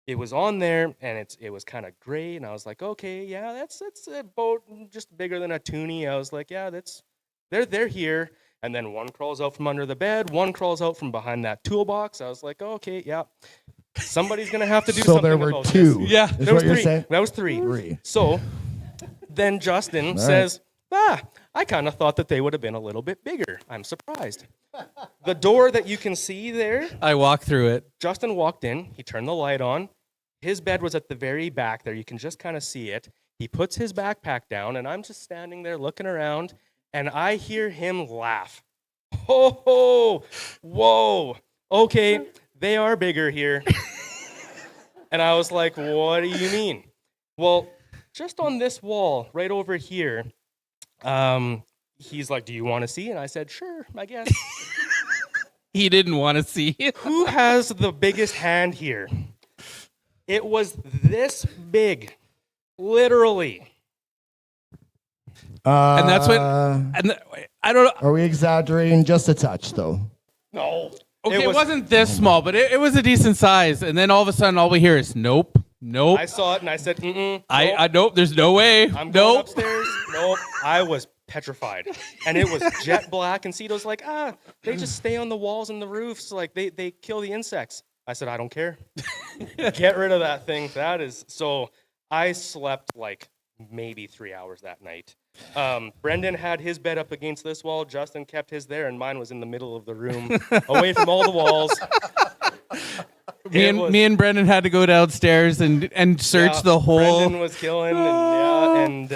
It was on there, and it was kind of gray, and I was like, okay, yeah, that's about just bigger than a toonie. I was like, yeah, they're here. And then one crawls out from under the bed, one crawls out from behind that toolbox. I was like, okay, yeah, somebody's gonna have to do So something there were about two. this. Yeah. Is There was what you're 3. saying? That was 3. 3. So then Justin right. says, I kind of thought that they would have been a little bit bigger. I'm surprised. The door that you can see there, I walked through it. Justin walked in, he turned the light on. His bed was at the very back there. You can just kind of see it. He puts his backpack down, and I'm just standing there looking around, and I hear him laugh. Ho, ho, whoa. Okay, they are bigger here. And I was like, what do you mean? Well, just on this wall right over here, he's like, do you want to see? And I said, sure, I guess. He didn't want to see it. Who has the biggest hand here? It was this big, literally. And that's what. And I don't know. Are we exaggerating just a touch, though? No. Okay, it wasn't this small, but it was a decent size. And then all of a sudden, all we hear is nope, nope. I saw it and I said, nope. I nope. There's no way. I'm going Nope. upstairs. Nope. I was petrified. And it was jet black. And Cito's like, they just stay on the walls and the roofs. Like, they kill the insects. I said, I don't care. Get rid of that thing. That is, so I slept like maybe 3 hours that night. Brendan had his bed up against this wall. Justin kept his there, and mine was in the middle of the room, away from all the walls. Me and Brendan had to go downstairs and search the whole. Brendan was killing,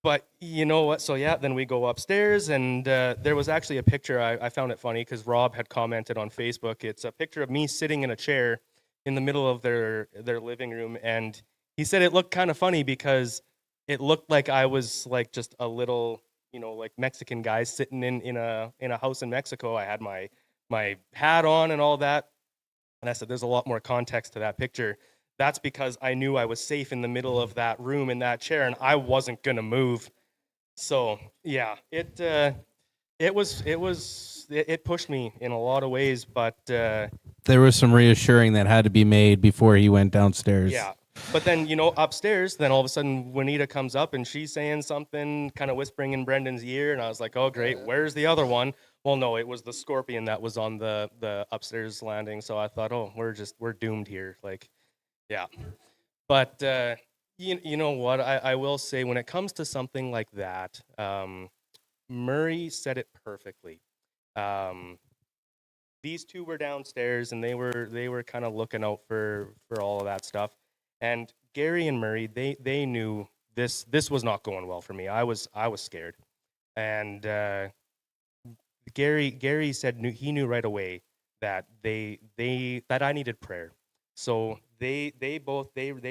but you know what? So yeah, then we go upstairs, and there was actually a picture. I found it funny because Rob had commented on Facebook. It's a picture of me sitting in a chair in the middle of their living room, and he said it looked kind of funny because it looked like I was like just a little, like Mexican guy sitting in a house in Mexico. I had my hat on and all that. And I said, there's a lot more context to that picture. That's because I knew I was safe in the middle of that room in that chair, and I wasn't gonna move. So yeah, it pushed me in a lot of ways, but There was some reassuring that had to be made before he went downstairs. yeah. But then, upstairs, then all of a sudden Juanita comes up and she's saying something, kind of whispering in Brendan's ear, and I was like, oh great, where's the other one? Well, no, it was the scorpion that was on the upstairs landing. So I thought, oh, we're doomed here. Like, yeah. But you know what? I will say when it comes to something like that, Murray said it perfectly. These 2 were downstairs and they were kind of looking out for all of that stuff. And Gary and Murray, they knew this was not going well for me. I was scared. And Gary said he knew right away that that I needed prayer. So they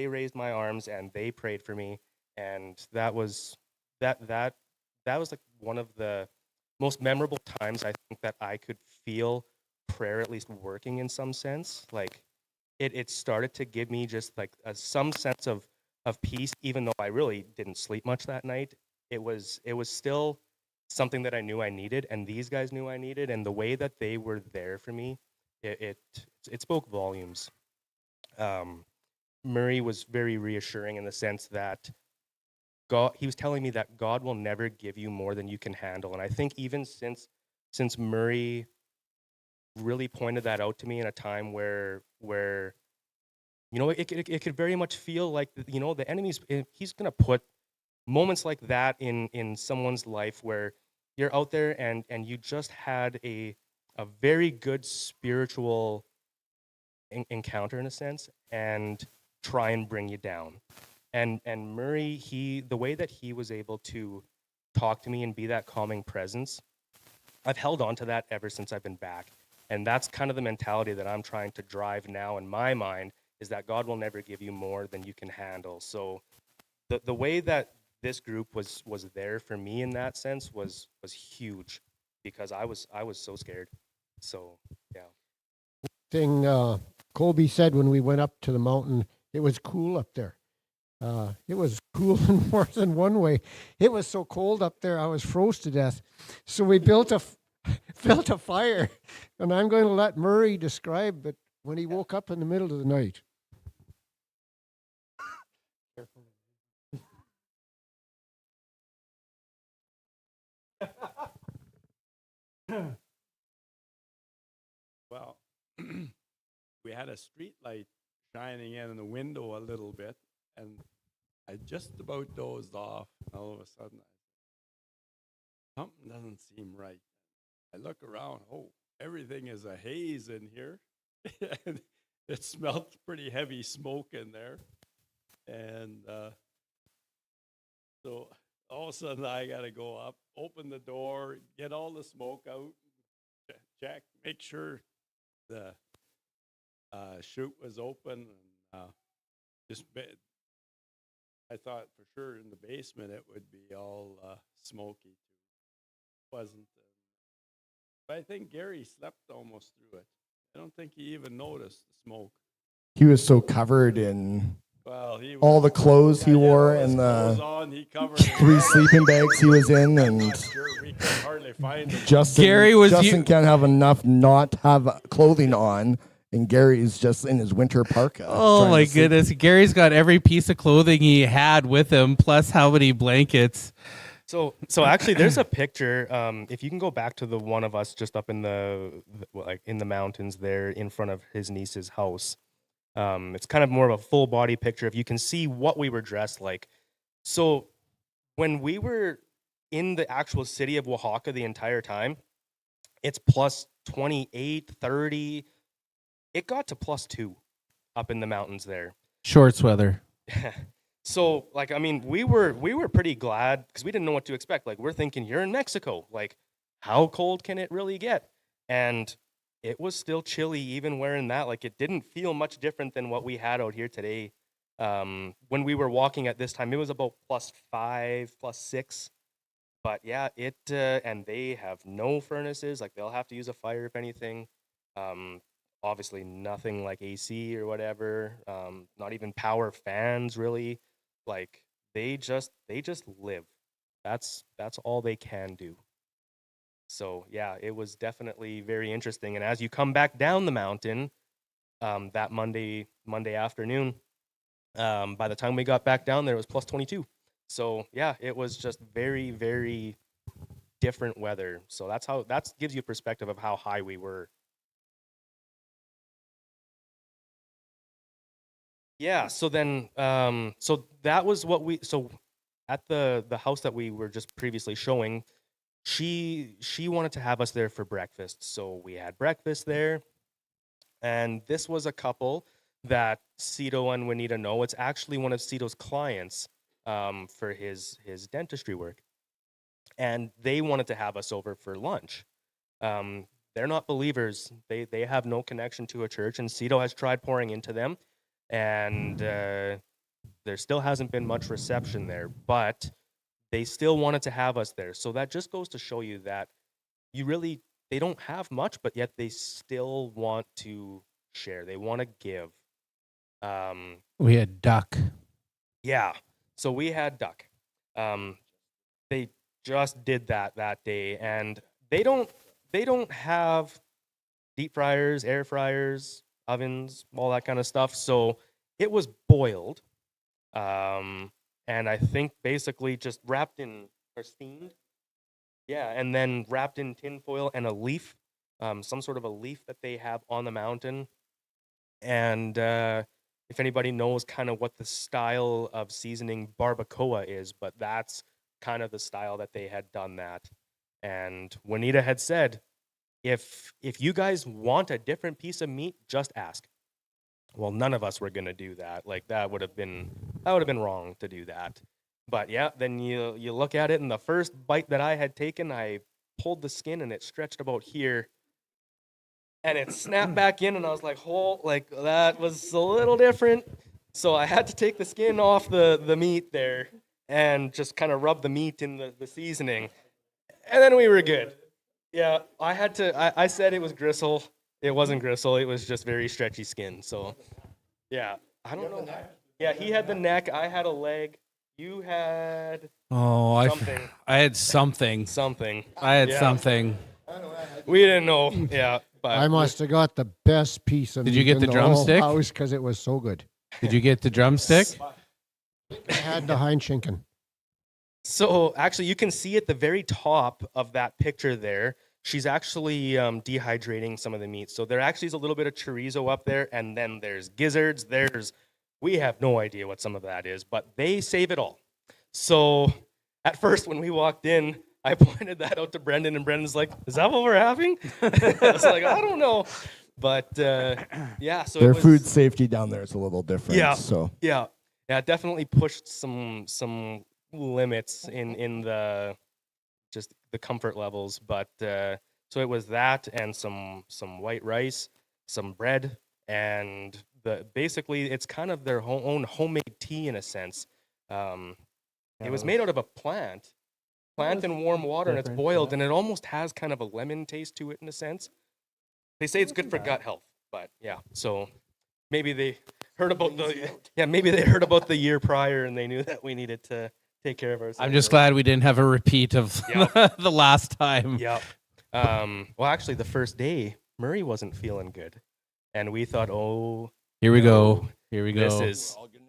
raised my arms and they prayed for me, and that was like one of the most memorable times I think that I could feel prayer at least working in some sense. Like it started to give me just like some sense of peace, even though I really didn't sleep much that night. It was still something that I knew I needed, and these guys knew I needed, and the way that they were there for me, it spoke volumes. Murray was very reassuring in the sense that he was telling me that God will never give you more than you can handle, and I think even since Murray really pointed that out to me in a time where it could very much feel like the enemy's he's gonna put moments like that in someone's life where you're out there and you just had a very good spiritual encounter in a sense, and try and bring you down. And Murray, the way that he was able to talk to me and be that calming presence, I've held on to that ever since I've been back. And that's kind of the mentality that I'm trying to drive now in my mind, is that God will never give you more than you can handle. So the way that this group was there for me in that sense was huge, because I was so scared. So yeah. Thing Colby said when we went up to the mountain, it was cool up there. It was cool in more than one way. It was so cold up there, I was froze to death. So we built a fire, and I'm going to let Murray describe it when he woke up in the middle of the night. Well, we had a street light shining in the window a little bit, and I just about dozed off. All of a sudden, something doesn't seem right. I look around. Oh, everything is a haze in here, and it smelled pretty heavy smoke in there. And so all of a sudden, I got to go up, open the door, get all the smoke out, check, make sure the chute was open, and I thought for sure in the basement it would be all smoky too. Wasn't. But I think Gary slept almost through it. I don't think he even noticed the smoke. He was so covered in Well, he was, all the clothes he yeah, wore all his and clothes the on, he covered 3 sleeping bags he was in, I'm and not sure we could hardly find him. Justin. Gary was Justin you- can't have enough not have clothing on, and Gary's just in his winter parka. Oh trying my to sleep. goodness. Gary's got every piece of clothing he had with him, plus how many blankets. So actually, there's a picture. If you can go back to the one of us just up in like in the mountains there in front of his niece's house. It's kind of more of a full body picture. If you can see what we were dressed like. So when we were in the actual city of Oaxaca the entire time, it's plus 28, 30. It got to plus 2 up in the mountains there. Shorts weather. So, like, I mean, we were pretty glad because we didn't know what to expect. Like, we're thinking you're in Mexico. Like, how cold can it really get? And it was still chilly even wearing that. Like, it didn't feel much different than what we had out here today. When we were walking at this time, it was about plus 5, plus 6. But yeah, and they have no furnaces. Like, they'll have to use a fire if anything. Obviously nothing like AC or whatever. Not even power fans really. Like, they just live. That's all they can do. So yeah, it was definitely very interesting. And as you come back down the mountain, that Monday afternoon, by the time we got back down there, it was plus 22. So yeah, it was just very, very different weather. So that gives you a perspective of how high we were. Yeah, so then so that was what so at the house that we were just previously showing, she wanted to have us there for breakfast. So we had breakfast there, and this was a couple that Cito and Juanita know. It's actually one of Cito's clients for his dentistry work. And they wanted to have us over for lunch. They're not believers. They have no connection to a church, and Cito has tried pouring into them, and there still hasn't been much reception there, but they still wanted to have us there. So that just goes to show you that they don't have much, but yet they still want to share. They want to give. We had duck. Yeah. So we had duck. They just did that day, and they don't have deep fryers, air fryers, ovens, all that kind of stuff. So it was boiled, and I think basically just wrapped in or steamed. Yeah, and then wrapped in tin foil and a leaf, some sort of a leaf that they have on the mountain. And if anybody knows kind of what the style of seasoning barbacoa is, but that's kind of the style that they had done that. And Juanita had said, if you guys want a different piece of meat, just ask. well, none of us were gonna do that. Like that would have been wrong to do that. But yeah, then you look at it, and the first bite that I had taken, I pulled the skin and it stretched about here, and it snapped back in, and I was like, "Oh, like that was a little different." So I had to take the skin off the meat there and just kind of rub the meat in the seasoning, and then we were good. Yeah, I had to. I said it was gristle. It wasn't gristle. It was just very stretchy skin. So, yeah, I don't know. Yeah, he had the neck. I had a leg. You had Oh, something. I had something. Something. I had Yeah. something. We didn't know. Yeah, but I must have got the best piece of Did you meat get in the the drumstick? whole house because it was so good. Did you get the drumstick? I had the Heinschenken. So actually, you can see at the very top of that picture there, she's actually dehydrating some of the meat. So there actually is a little bit of chorizo up there, and then there's gizzards. We have no idea what some of that is, but they save it all. So at first, when we walked in, I pointed that out to Brendan, and Brendan's like, "Is that what we're having?" I was like, "I don't know," but yeah. So Their it was, food safety down there is a little different. Yeah. So Yeah, it definitely pushed some limits in the just the comfort levels. But so it was that and some white rice, some bread, and basically it's kind of their own homemade tea in a sense. It was made out of a plant in warm water, and it's boiled, and it almost has kind of a lemon taste to it in a sense. They say it's good for gut health, but yeah, so maybe they heard about the year prior, and they knew that we needed to take care of ourselves. I'm just glad we didn't have a repeat of Yep. the last time. Yep. Well, actually, the first day Murray wasn't feeling good, and we thought, oh, Here we go. no, Here we go.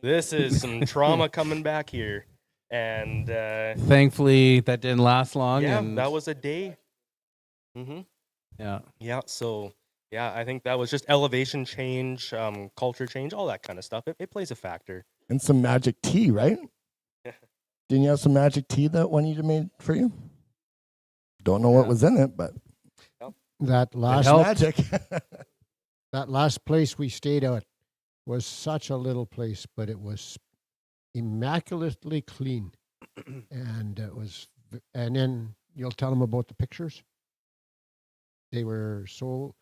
this is some trauma coming back here, and Thankfully, that didn't last long. yeah, and that was a day. yeah. Yeah. So yeah, I think that was just elevation change, culture change, all that kind of stuff. It plays a factor. and some magic tea, right? Didn't you have some magic tea that Juanita made for you? Don't know what was in it, but That last helped. magic. that last place we stayed at was such a little place, but it was immaculately clean, and it was. And then you'll tell them about the pictures. They were so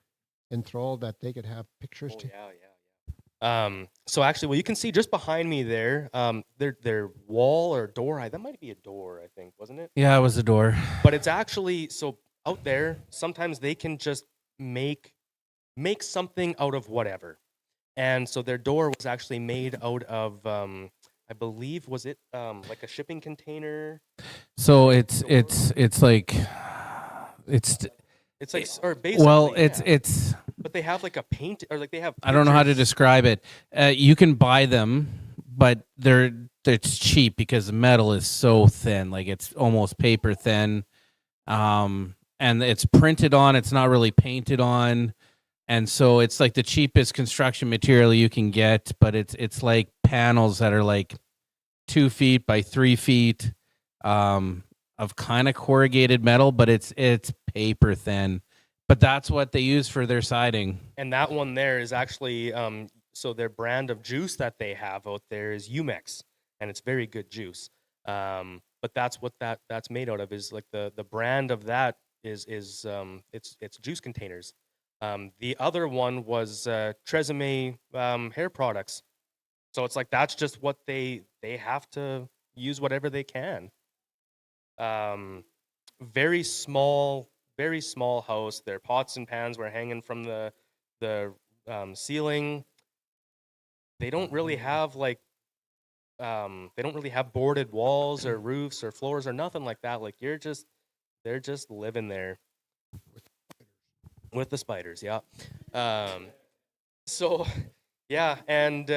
enthralled that they could have pictures. Oh, yeah. So actually, well, you can see just behind me there, their wall or door. That might be a door, I think, wasn't it? Yeah, it was the door. But it's actually so out there. Sometimes they can just make something out of whatever, and so their door was actually made out of, I believe, was it like a shipping container? So it's like It's like, or basically, well, yeah. it's. But they have like a paint, or like they have. I don't know how to pictures. describe it. You can buy them, but it's cheap because the metal is so thin, like it's almost paper thin, and it's printed on. It's not really painted on, and so it's like the cheapest construction material you can get. But it's like panels that are like 2 feet by 3 feet of kind of corrugated metal, but it's paper thin. But that's what they use for their siding. And that one there is actually, so their brand of juice that they have out there is Umex, and it's very good juice. But that's what that's made out of, is like the brand of that is it's juice containers. The other one was Tresemme hair products. So it's like that's just what they have to use whatever they can. Very small house. Their pots and pans were hanging from the ceiling. They don't really have boarded walls or roofs or floors or nothing like that. Like they're just living there with the spiders. Yeah. So yeah, and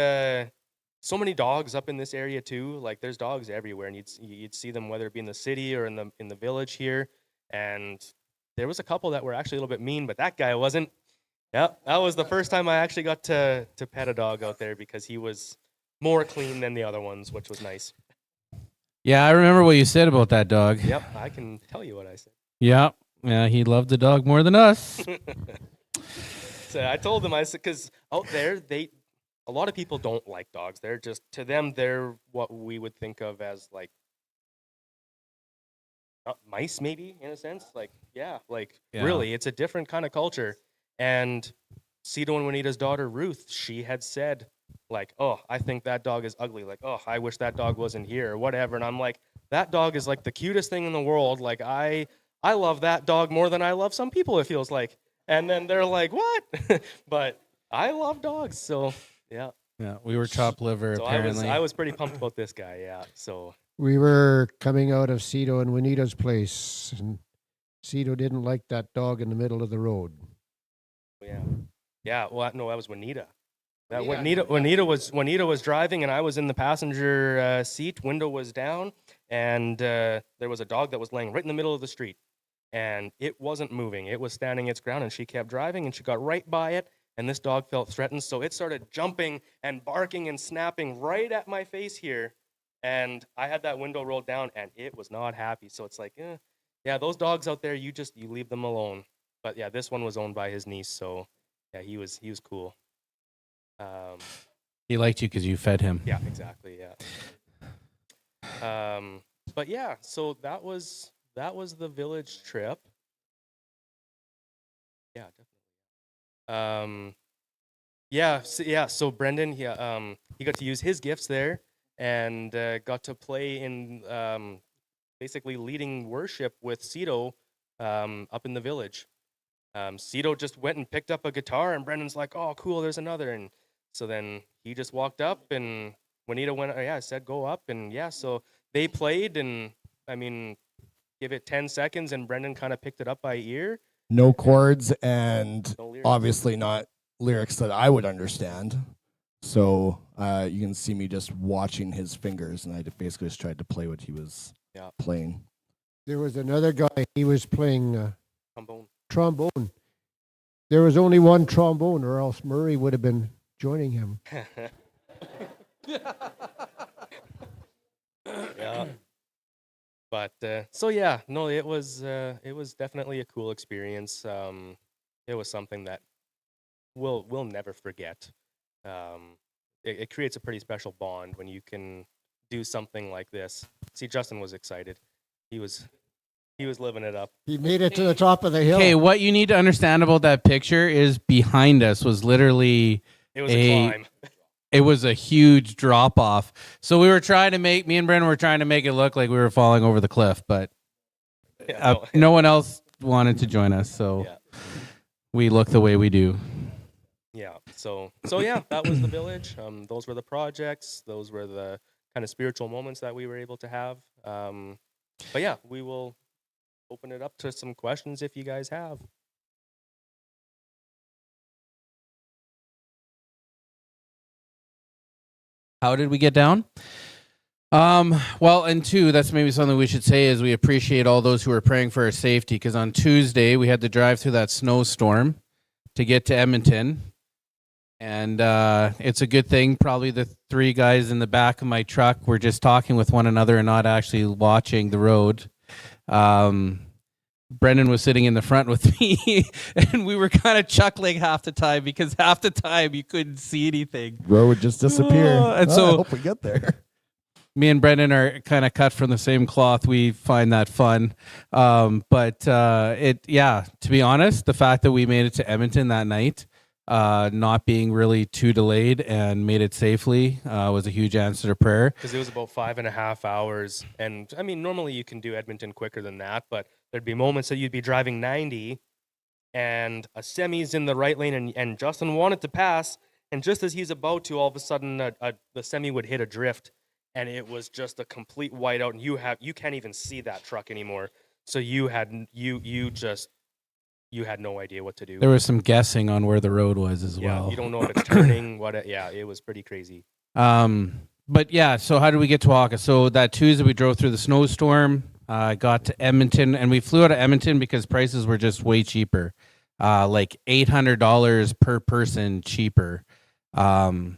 so many dogs up in this area too. Like there's dogs everywhere, and you'd see them whether it be in the city or in the village here. And there was a couple that were actually a little bit mean, but that guy wasn't. Yeah, that was the first time I actually got to pet a dog out there, because he was more clean than the other ones, which was nice. Yeah, I remember what you said about that dog. Yep, I can tell you what I said. Yeah, he loved the dog more than us. So I told them, I said, because out there a lot of people don't like dogs. They're just, to them, they're what we would think of as like mice, maybe, in a sense. Like, yeah, like Yeah. really, it's a different kind of culture. And Cito and Juanita's daughter, Ruth, she had said, like, oh, I think that dog is ugly. Like, oh, I wish that dog wasn't here or whatever. And I'm like, that dog is like the cutest thing in the world. Like, I love that dog more than I love some people, it feels like. And then they're like, what? But I love dogs. So, yeah. Yeah, we were chopped liver So apparently. I was pretty pumped about this guy. Yeah. So, We were coming out of Cito and Juanita's place, and Cito didn't like that dog in the middle of the road. yeah. Yeah. Well, no, that was Juanita. That Yeah. Juanita was driving, and I was in the passenger seat. Window was down, and there was a dog that was laying right in the middle of the street, and it wasn't moving. It was standing its ground, and she kept driving, and she got right by it, and this dog felt threatened, so it started jumping and barking and snapping right at my face here, and I had that window rolled down, and it was not happy. So it's like, yeah, those dogs out there, you leave them alone. But yeah, this one was owned by his niece, so yeah, he was cool. He liked you because you fed him. Yeah, exactly. Yeah. But yeah, so that was the village trip. Yeah, definitely. So Brendan, he got to use his gifts there and got to play in basically leading worship with Cito up in the village. Cito just went and picked up a guitar, and Brendan's like, "Oh, cool, there's another." And so then he just walked up, and Juanita went, said go up, and yeah, so they played, and I mean, give it 10 seconds, and Brendan kind of picked it up by ear. No chords and No lyrics. obviously not lyrics that I would understand. So you can see me just watching his fingers, and I basically just tried to play what he was playing. There was another guy, he was playing Trombone. trombone. There was only one trombone, or else Murray would have been joining him. Yeah. But so yeah, no, it was definitely a cool experience. It was something that we'll never forget. It creates a pretty special bond when you can do something like this. See, Justin was excited. He was living it up. He made it to the top of the hill. Okay, what you need to understand about that picture is behind us was literally It was a climb. it was a huge drop off. So me and Brendan were trying to make it look like we were falling over the cliff, but Yeah, no one else wanted to join us, so Yeah. we look the way we do. Yeah. So yeah, that was the village. Those were the projects. Those were the kind of spiritual moments that we were able to have. But yeah, we will open it up to some questions if you guys have. How did we get down? Well, and two, that's maybe something we should say is we appreciate all those who are praying for our safety, because on Tuesday we had to drive through that snowstorm to get to Edmonton. And it's a good thing probably the three guys in the back of my truck were just talking with one another and not actually watching the road. Brendan was sitting in the front with me, and we were kind of chuckling half the time because half the time you couldn't see anything. Road would just disappear. And I so hope we get there. me and Brendan are kind of cut from the same cloth. We find that fun. But to be honest, the fact that we made it to Edmonton that night, not being really too delayed and made it safely, was a huge answer to prayer. Because it was about 5.5 hours. And I mean, normally you can do Edmonton quicker than that, but there'd be moments that you'd be driving 90 and a semi's in the right lane and Justin wanted to pass. And just as he's about to, all of a sudden the semi would hit a drift and it was just a complete whiteout. And you can't even see that truck anymore. So you had no idea what to do. There was some guessing on where the road was as Yeah, well. you don't know if it's turning. It was pretty crazy. But yeah, so how did we get to Oahu? So that Tuesday we drove through the snowstorm, got to Edmonton, and we flew out of Edmonton because prices were just way cheaper, like $800 per person cheaper. And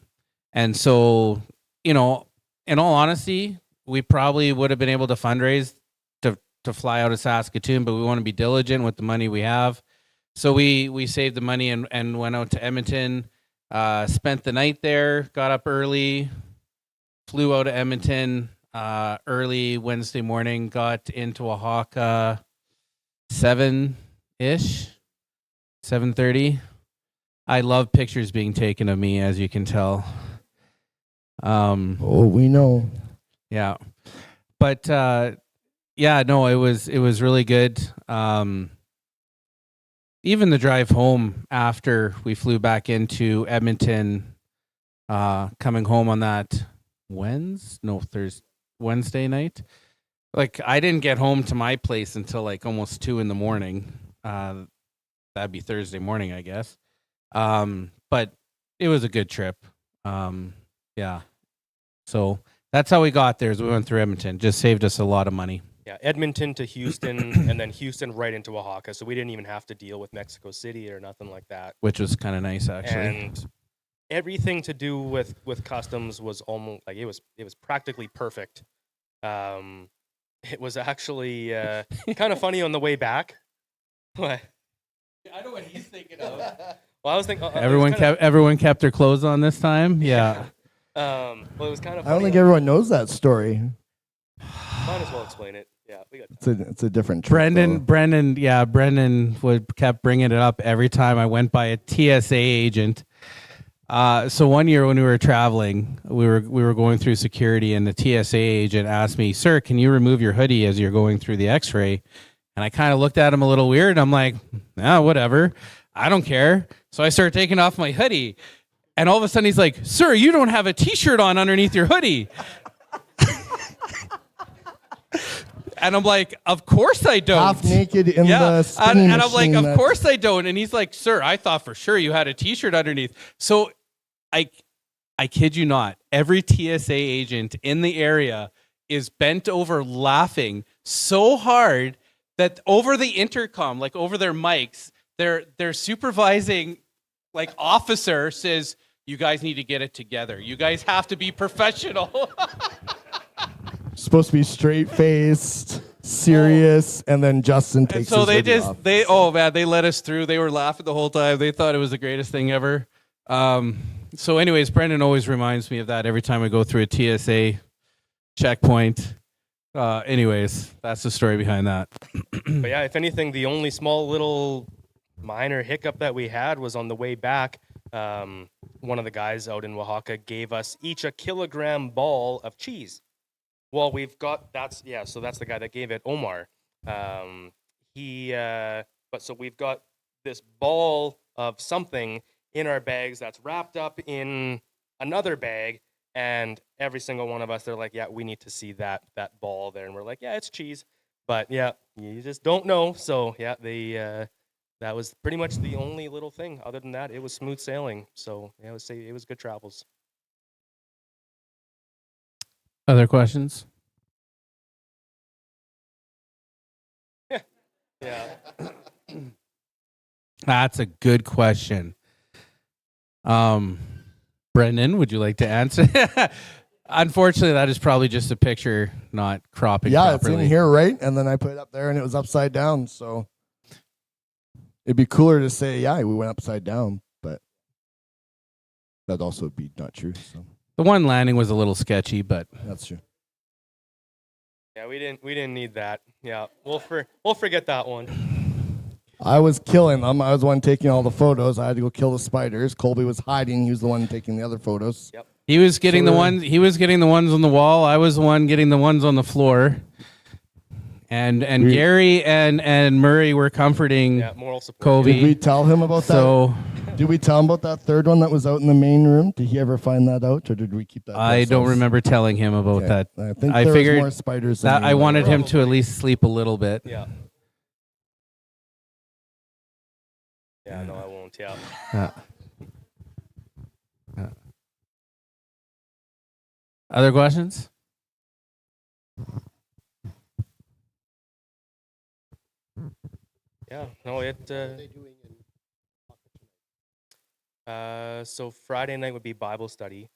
so, in all honesty, we probably would have been able to fundraise to fly out of Saskatoon, but we want to be diligent with the money we have. So we saved the money and went out to Edmonton. Spent the night there, got up early, flew out of Edmonton early Wednesday morning, got into Oaxaca 7-ish, 7:30. I love pictures being taken of me, as you can tell. Oh, we know. Yeah, but yeah, no, it was really good. Even the drive home after we flew back into Edmonton, coming home on that Wednesday night. Like, I didn't get home to my place until like almost 2 a.m. That'd be Thursday morning, I guess. But it was a good trip. Yeah. So that's how we got there. Is we went through Edmonton. Just saved us a lot of money. Yeah, Edmonton to Houston, and then Houston right into Oaxaca. So we didn't even have to deal with Mexico City or nothing like that. Which was kind of nice, actually. And everything to do with customs was almost like it was practically perfect. It was actually kind of funny on the way back. What? I know what he's thinking of. Well, I was thinking Everyone kept their clothes on this time. Yeah. Well, it was kind of. I don't funny think everyone knows that story. Might as well explain it. Yeah, we got. It's a different trip. Brendan kept bringing it up every time I went by a TSA agent. So one year when we were traveling, we were going through security, and the TSA agent asked me, "Sir, can you remove your hoodie as you're going through the X-ray?" And I kind of looked at him a little weird. I'm like, whatever. I don't care. So I started taking off my hoodie, and all of a sudden he's like, "Sir, you don't have a T-shirt on underneath your hoodie." And I'm like, "Of course I don't." Half naked in the spinning and I'm like, machine "Of course I don't." And he's like, "Sir, I thought for sure you had a T-shirt underneath." So I kid you not, every TSA agent in the area is bent over laughing so hard that over the intercom, like over their mics, their supervising like officer says, "You guys need to get it together. You guys have to be professional." Supposed to be straight faced, serious, and then Justin takes. So his they hoodie just off. they they let us through. They were laughing the whole time. They thought it was the greatest thing ever. So anyways, Brendan always reminds me of that every time I go through a TSA checkpoint. Anyways, that's the story behind that. But yeah, if anything, the only small little minor hiccup that we had was on the way back. One of the guys out in Oaxaca gave us each a kilogram ball of cheese. Well, so that's the guy that gave it, Omar. But so we've got this ball of something in our bags that's wrapped up in another bag, and every single one of us, they're like, "Yeah, we need to see that ball there," and we're like, "Yeah, it's cheese," but yeah, you just don't know. So yeah, that was pretty much the only little thing. Other than that, it was smooth sailing. So yeah, it was good travels. Other questions? Yeah. That's a good question. Brendan, would you like to answer? Unfortunately, that is probably just a picture not cropping Yeah, properly. it's in here, right? And then I put it up there, and it was upside down. So it'd be cooler to say, yeah, we went upside down, but that'd also be not true. So The one landing was a little sketchy, but that's true. Yeah, we didn't need that. Yeah, we'll forget that one. I was killing them. I was the one taking all the photos. I had to go kill the spiders. Colby was hiding. He was the one taking the other photos. Yep. he was getting So the ones. He was getting the ones on the wall. I was the one getting the ones on the floor. And Gary and Murray were comforting Yeah, moral support. Kobe. Did we tell him about So that? Did we tell him about that third one that was out in the main room? Did he ever find that out, or did we keep that? to I don't ourselves? remember telling him about Okay. that. I think I there figured was more spiders. Than That we I knew. wanted him to at least sleep a little bit. Yeah. Yeah, no, I won't. Yeah. Yeah. Yeah. Other questions? Yeah. No, it. What are they doing in Oaxaca tonight? So Friday night would be Bible study.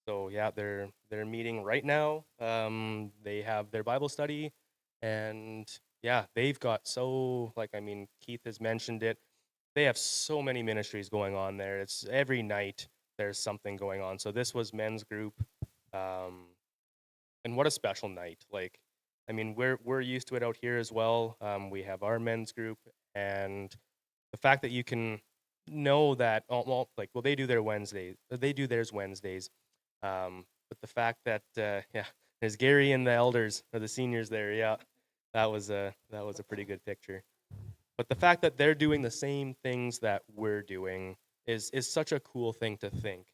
So yeah, they're meeting right now. They have their Bible study, and yeah, they've got Keith has mentioned it. they have so many ministries going on there. It's every night there's something going on. So this was men's group, and what a special night! Like, I mean, we're used to it out here as well. We have our men's group, and the fact that you can know that, well, they do their Wednesdays, they do theirs Wednesdays, but the fact that yeah, there's Gary and the elders or the seniors there, yeah, that was a pretty good picture. But the fact that they're doing the same things that we're doing is such a cool thing to think.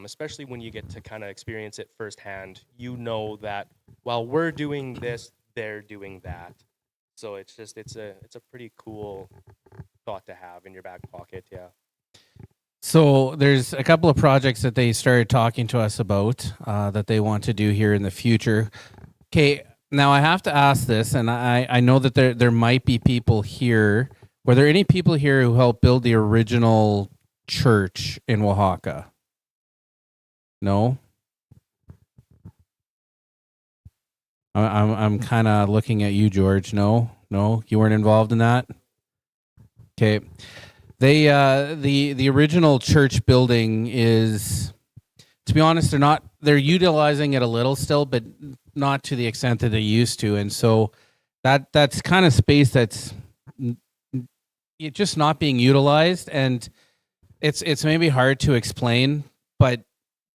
Especially when you get to kind of experience it firsthand. You know that while we're doing this, they're doing that. So it's a pretty cool thought to have in your back pocket. Yeah. So there's a couple of projects that they started talking to us about that they want to do here in the future. Okay, now I have to ask this, and I know that there might be people here. Were there any people here who helped build the original church in Oaxaca? No. I'm kind of looking at you, George. No, you weren't involved in that. Okay, they the original church building is, to be honest, they're utilizing it a little still, but not to the extent that they used to, and so that's kind of space that's just not being utilized, and it's maybe hard to explain, but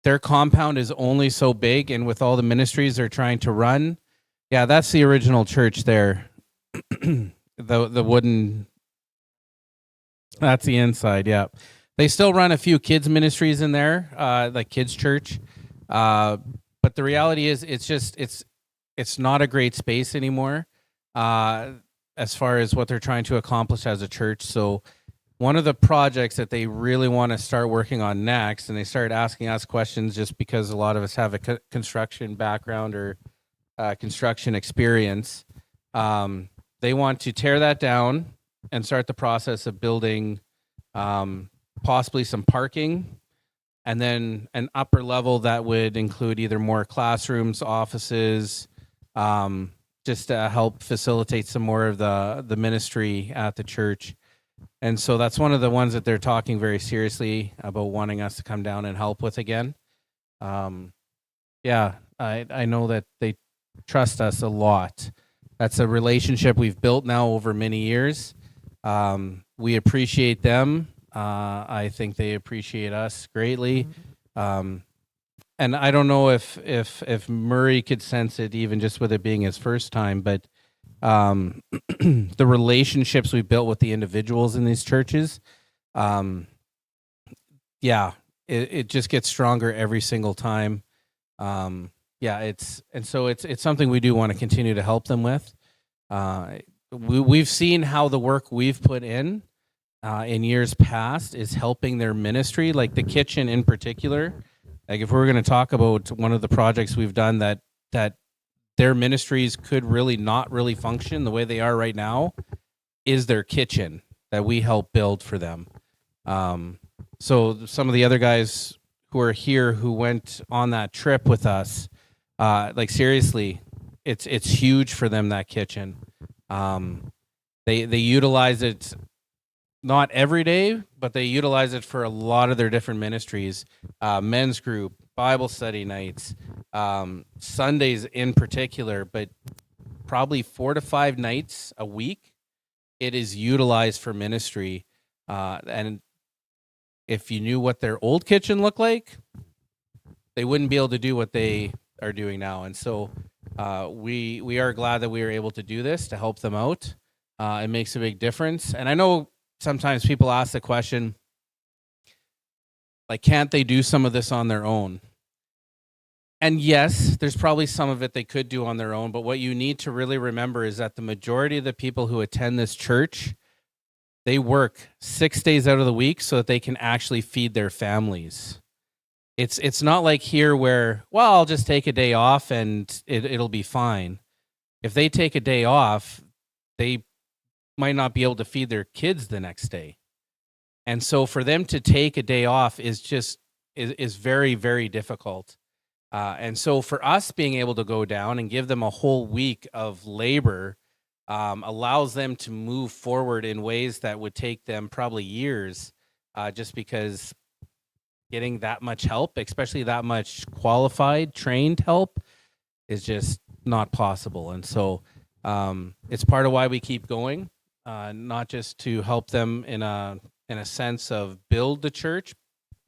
their compound is only so big, and with all the ministries they're trying to run, yeah, that's the original church there. the wooden, that's the inside, yeah. They still run a few kids ministries in there, like kids church. But the reality is it's not a great space anymore as far as what they're trying to accomplish as a church. So one of the projects that they really want to start working on next, and they started asking us questions just because a lot of us have a construction background or construction experience. They want to tear that down and start the process of building possibly some parking, and then an upper level that would include either more classrooms, offices, just to help facilitate some more of the ministry at the church. And so that's one of the ones that they're talking very seriously about wanting us to come down and help with again. Yeah, I know that they trust us a lot. That's a relationship we've built now over many years. We appreciate them. I think they appreciate us greatly. And I don't know if Murray could sense it, even just with it being his first time, but the relationships we built with the individuals in these churches, yeah, it just gets stronger every single time. Yeah, it's something we do want to continue to help them with. We've seen how the work we've put in years past is helping their ministry, like the kitchen in particular. Like if we're going to talk about one of the projects we've done that their ministries could really not really function the way they are right now, is their kitchen that we help build for them. So some of the other guys who are here who went on that trip with us, like seriously, it's huge for them, that kitchen. They utilize it not every day, but they utilize it for a lot of their different ministries, men's group, Bible study nights, Sundays in particular, but probably 4 to 5 nights a week it is utilized for ministry. And if you knew what their old kitchen looked like, they wouldn't be able to do what they are doing now. And so we are glad that we were able to do this to help them out. It makes a big difference. And I know sometimes people ask the question, like, can't they do some of this on their own? And yes, there's probably some of it they could do on their own, but what you need to really remember is that the majority of the people who attend this church, they work 6 days out of the week so that they can actually feed their families. It's not like here where, well, I'll just take a day off and it'll be fine. If they take a day off, they might not be able to feed their kids the next day. And so for them to take a day off is very, very difficult. And so for us being able to go down and give them a whole week of labor allows them to move forward in ways that would take them probably years, just because getting that much help, especially that much qualified, trained help, is just not possible. And so it's part of why we keep going, not just to help them in a sense of build the church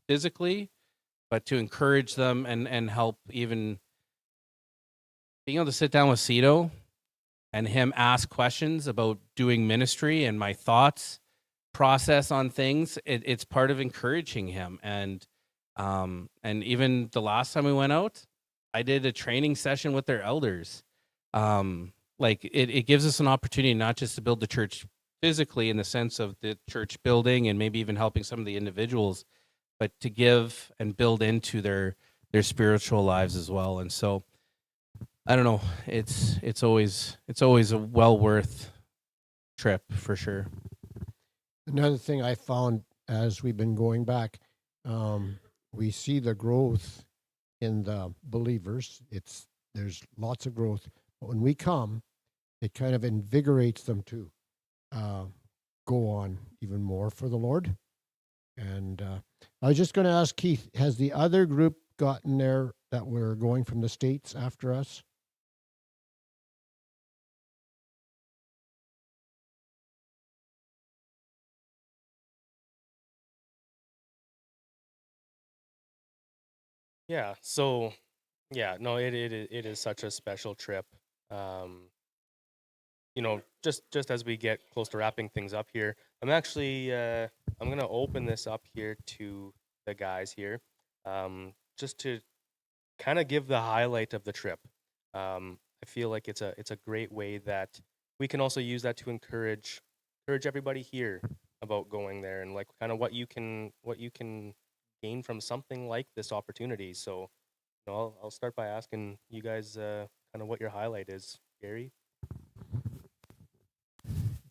physically, but to encourage them and help, even being able to sit down with Cito and him ask questions about doing ministry and my thoughts process on things. It's part of encouraging him. And even the last time we went out, I did a training session with their elders. Like it gives us an opportunity not just to build the church physically in the sense of the church building and maybe even helping some of the individuals, but to give and build into their spiritual lives as well. And so I don't know, it's always a well worth trip for sure. Another thing I found as we've been going back, we see the growth in the believers. There's lots of growth. But when we come, it kind of invigorates them to go on even more for the Lord. And I was just going to ask Keith, has the other group gotten there that were going from the States after us? Yeah. So, yeah, no, it is such a special trip. You know, just as we get close to wrapping things up here, I'm actually I'm gonna open this up here to the guys here, just to kind of give the highlight of the trip. I feel like it's a great way that we can also use that to encourage everybody here about going there, and like kind of what you can gain from something like this opportunity. So, you know, I'll start by asking you guys kind of what your highlight is, Gary.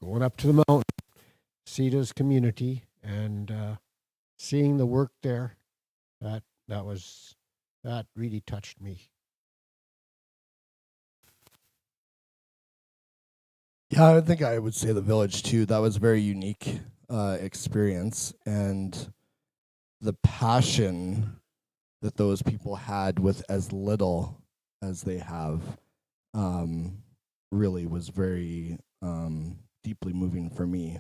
Going up to the mountain, Cito's community, and seeing the work there, that really touched me. Yeah, I think I would say the village too. That was a very unique experience, and the passion that those people had with as little as they have really was very deeply moving for me,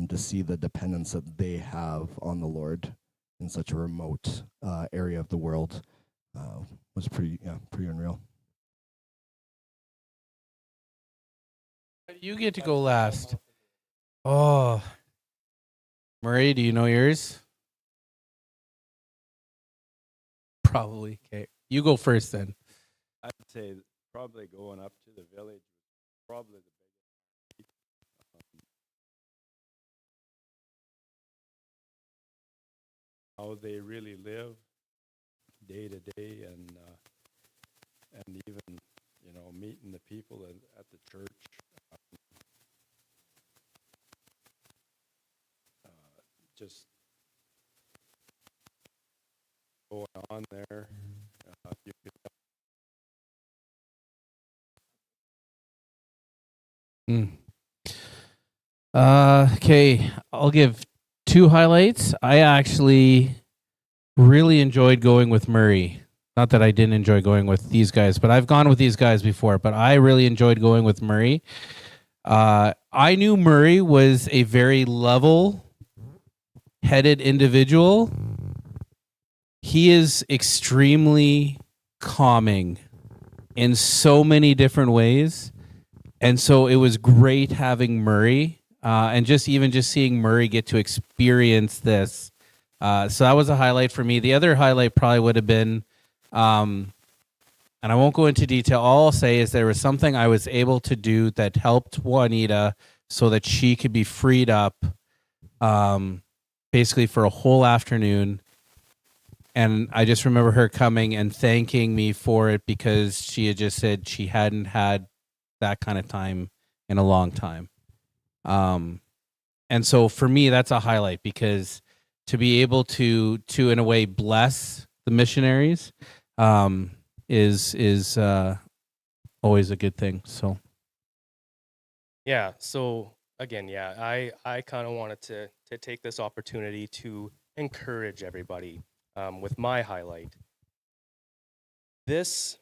to see the dependence that they have on the Lord in such a remote area of the world was pretty unreal. You get to go last. Oh, Murray, do you know yours? Probably. Okay, you go first then. I'd say probably going up to the village was probably the biggest. How they really live day to day, and even, you know, meeting the people at the church. Just going on there. You could Okay, I'll give two highlights. I actually really enjoyed going with Murray. Not that I didn't enjoy going with these guys, but I've gone with these guys before, but I really enjoyed going with Murray. I knew Murray was a very level-headed individual. He is extremely calming in so many different ways. And so it was great having Murray, and just seeing Murray get to experience this. So that was a highlight for me. The other highlight probably would have been, and I won't go into detail, all I'll say is there was something I was able to do that helped Juanita so that she could be freed up basically for a whole afternoon. And I just remember her coming and thanking me for it, because she had just said she hadn't had that kind of time in a long time. And so for me, that's a highlight, because to be able to in a way bless the missionaries is always a good thing. So Yeah. So again, yeah, I kind of wanted to take this opportunity to encourage everybody with my highlight. This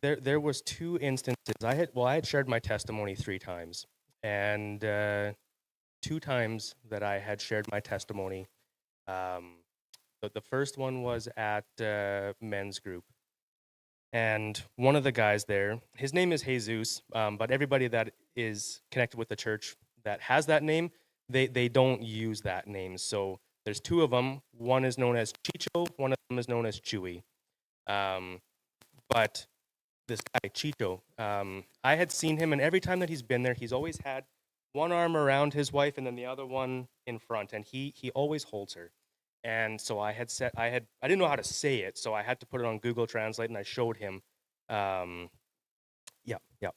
there was two instances. I had shared my testimony 3 times, and 2 times that I had shared my testimony. But the first one was at men's group, and one of the guys there, his name is Jesus, but everybody that is connected with the church that has that name, they don't use that name. So there's two of them. One is known as Chicho. One of them is known as Chewy. Um, but this guy Chicho, I had seen him, and every time that he's been there, he's always had one arm around his wife and then the other one in front, and he always holds her. And so I didn't know how to say it, so I had to put it on Google Translate, and I showed him. Um, yeah, yeah.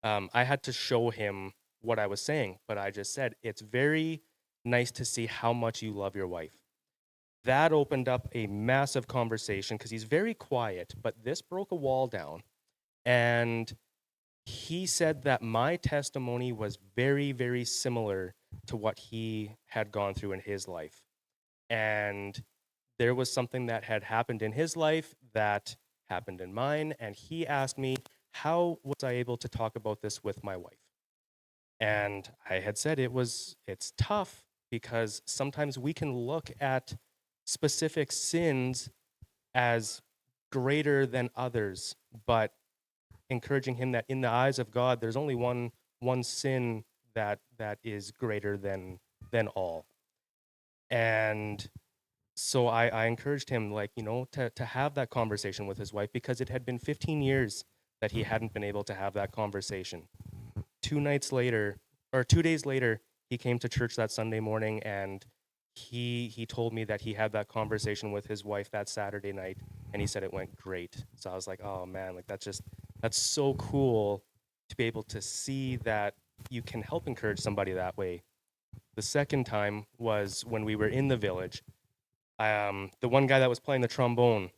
I had to show him what I was saying, but I just said it's very nice to see how much you love your wife. That opened up a massive conversation because he's very quiet, but this broke a wall down. And he said that my testimony was very, very similar to what he had gone through in his life. And there was something that had happened in his life that happened in mine. And he asked me, how was I able to talk about this with my wife? And I had said it's tough because sometimes we can look at specific sins as greater than others, but encouraging him that in the eyes of God, there's only one sin that is greater than all. And so I encouraged him, like, to have that conversation with his wife because it had been 15 years that he hadn't been able to have that conversation. 2 nights later, or 2 days later, he came to church that Sunday morning, and he told me that he had that conversation with his wife that Saturday night, and he said it went great. So I was like, oh man, like that's so cool to be able to see that you can help encourage somebody that way. The second time was when we were in the village. The one guy that was playing the trombone,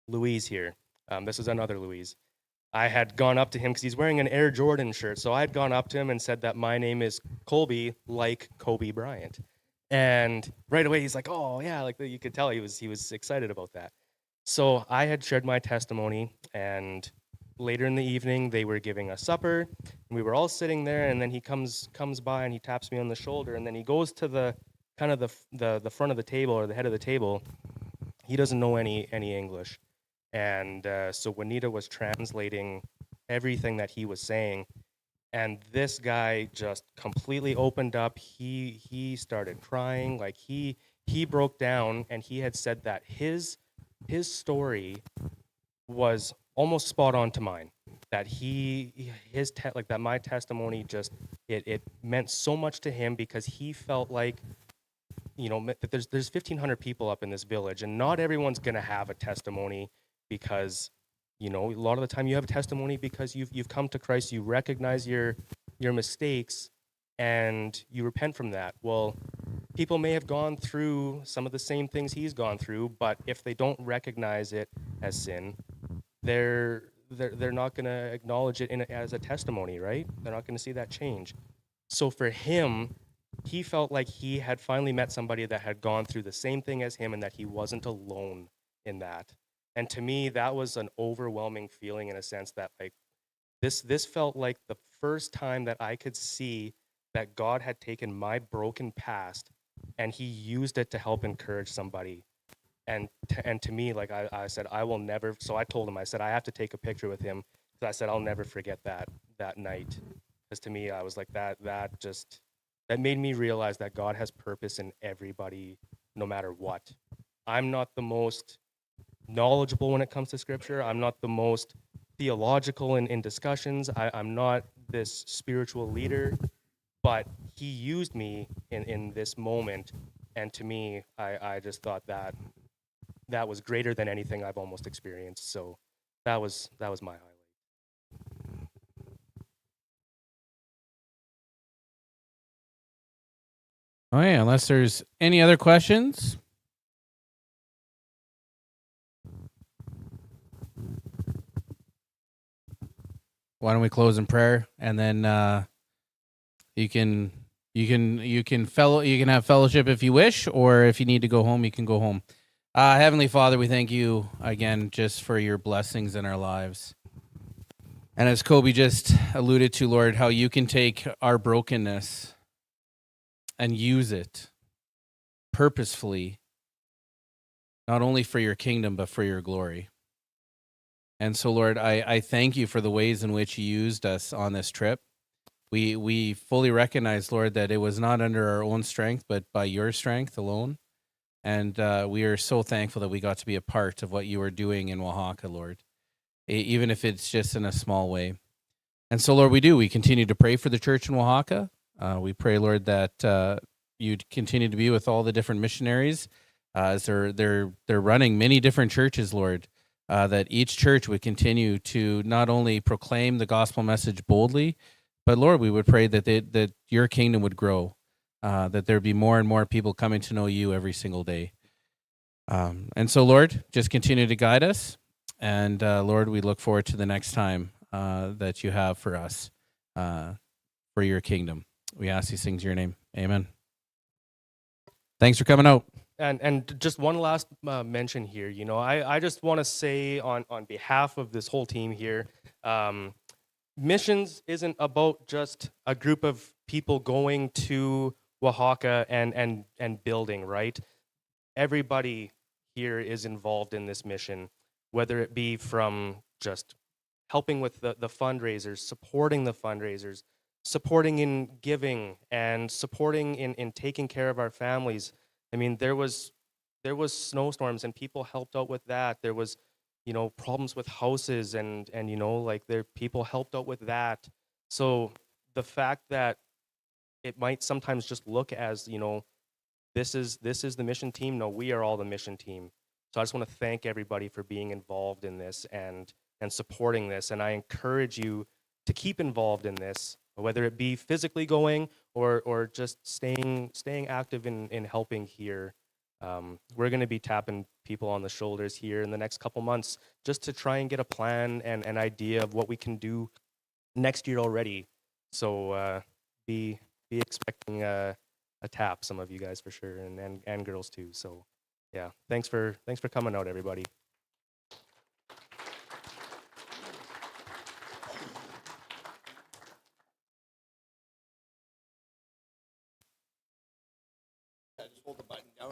Louise here. This is another Louise. I had gone up to him because he's wearing an Air Jordan shirt. So I had gone up to him and said that my name is Colby, like Kobe Bryant. And right away he's like, "Oh yeah," like you could tell he was excited about that. So I had shared my testimony, and later in the evening they were giving us supper, and we were all sitting there. And then he comes by and he taps me on the shoulder, and then he goes to the kind of the front of the table or the head of the table. He doesn't know any English, and so Juanita was translating everything that he was saying, and this guy just completely opened up. He started crying, like he broke down, and he had said that his story was almost spot on to mine. That like that my testimony just it meant so much to him because he felt like that there's 1,500 people up in this village, and not everyone's gonna have a testimony because a lot of the time you have a testimony because you've come to Christ, you recognize your mistakes, and you repent from that. Well, people may have gone through some of the same things he's gone through, but if they don't recognize it as sin, they're not going to acknowledge it as a testimony, right? They're not going to see that change. So for him, he felt like he had finally met somebody that had gone through the same thing as him and that he wasn't alone in that. And to me, that was an overwhelming feeling in a sense that like this felt like the first time that I could see that God had taken my broken past and he used it to help encourage somebody. And to me, like I said, I will never. So I told him, I said, I have to take a picture with him because I said I'll never forget that night. Because to me, I was like that made me realize that God has purpose in everybody, no matter what. I'm not the most knowledgeable when it comes to scripture. I'm not the most theological in discussions. I'm not this spiritual leader, but he used me in this moment. And to me, I just thought that was greater than anything I've almost experienced. So that was my highlight. Oh yeah, unless there's any other questions. Why don't we close in prayer and then You can have fellowship if you wish, or if you need to go home, you can go home. Heavenly Father, we thank you again just for your blessings in our lives. And as Kobe just alluded to, Lord, how you can take our brokenness and use it purposefully, not only for your kingdom, but for your glory. And so, Lord, I thank you for the ways in which you used us on this trip. We fully recognize, Lord, that it was not under our own strength, but by your strength alone. And we are so thankful that we got to be a part of what you were doing in Oaxaca, Lord, even if it's just in a small way. And so, Lord, we continue to pray for the church in Oaxaca. We pray, Lord, that you'd continue to be with all the different missionaries as they're running many different churches, Lord, that each church would continue to not only proclaim the gospel message boldly, but Lord, we would pray that your kingdom would grow, that there'd be more and more people coming to know you every single day. And so, Lord, just continue to guide us. And Lord, we look forward to the next time that you have for us for your kingdom. We ask these things in your name. Amen. Thanks for coming out. And just one last mention here. You know, I just want to say on behalf of this whole team here, missions isn't about just a group of people going to Oaxaca and building, right? Everybody here is involved in this mission, whether it be from just helping with the fundraisers, supporting the fundraisers, supporting in giving, and supporting in taking care of our families. I mean, there was snowstorms and people helped out with that. There was, you know, problems with houses and you know, like people helped out with that. So the fact that it might sometimes just look as, you know, this is the mission team. No, we are all the mission team. So I just want to thank everybody for being involved in this and supporting this. And I encourage you to keep involved in this, whether it be physically going or just staying active in helping here. We're going to be tapping people on the shoulders here in the next couple months just to try and get a plan and an idea of what we can do next year already. So be expecting a tap, some of you guys for sure, and girls too. So yeah, thanks for coming out, everybody. Just hold the button down.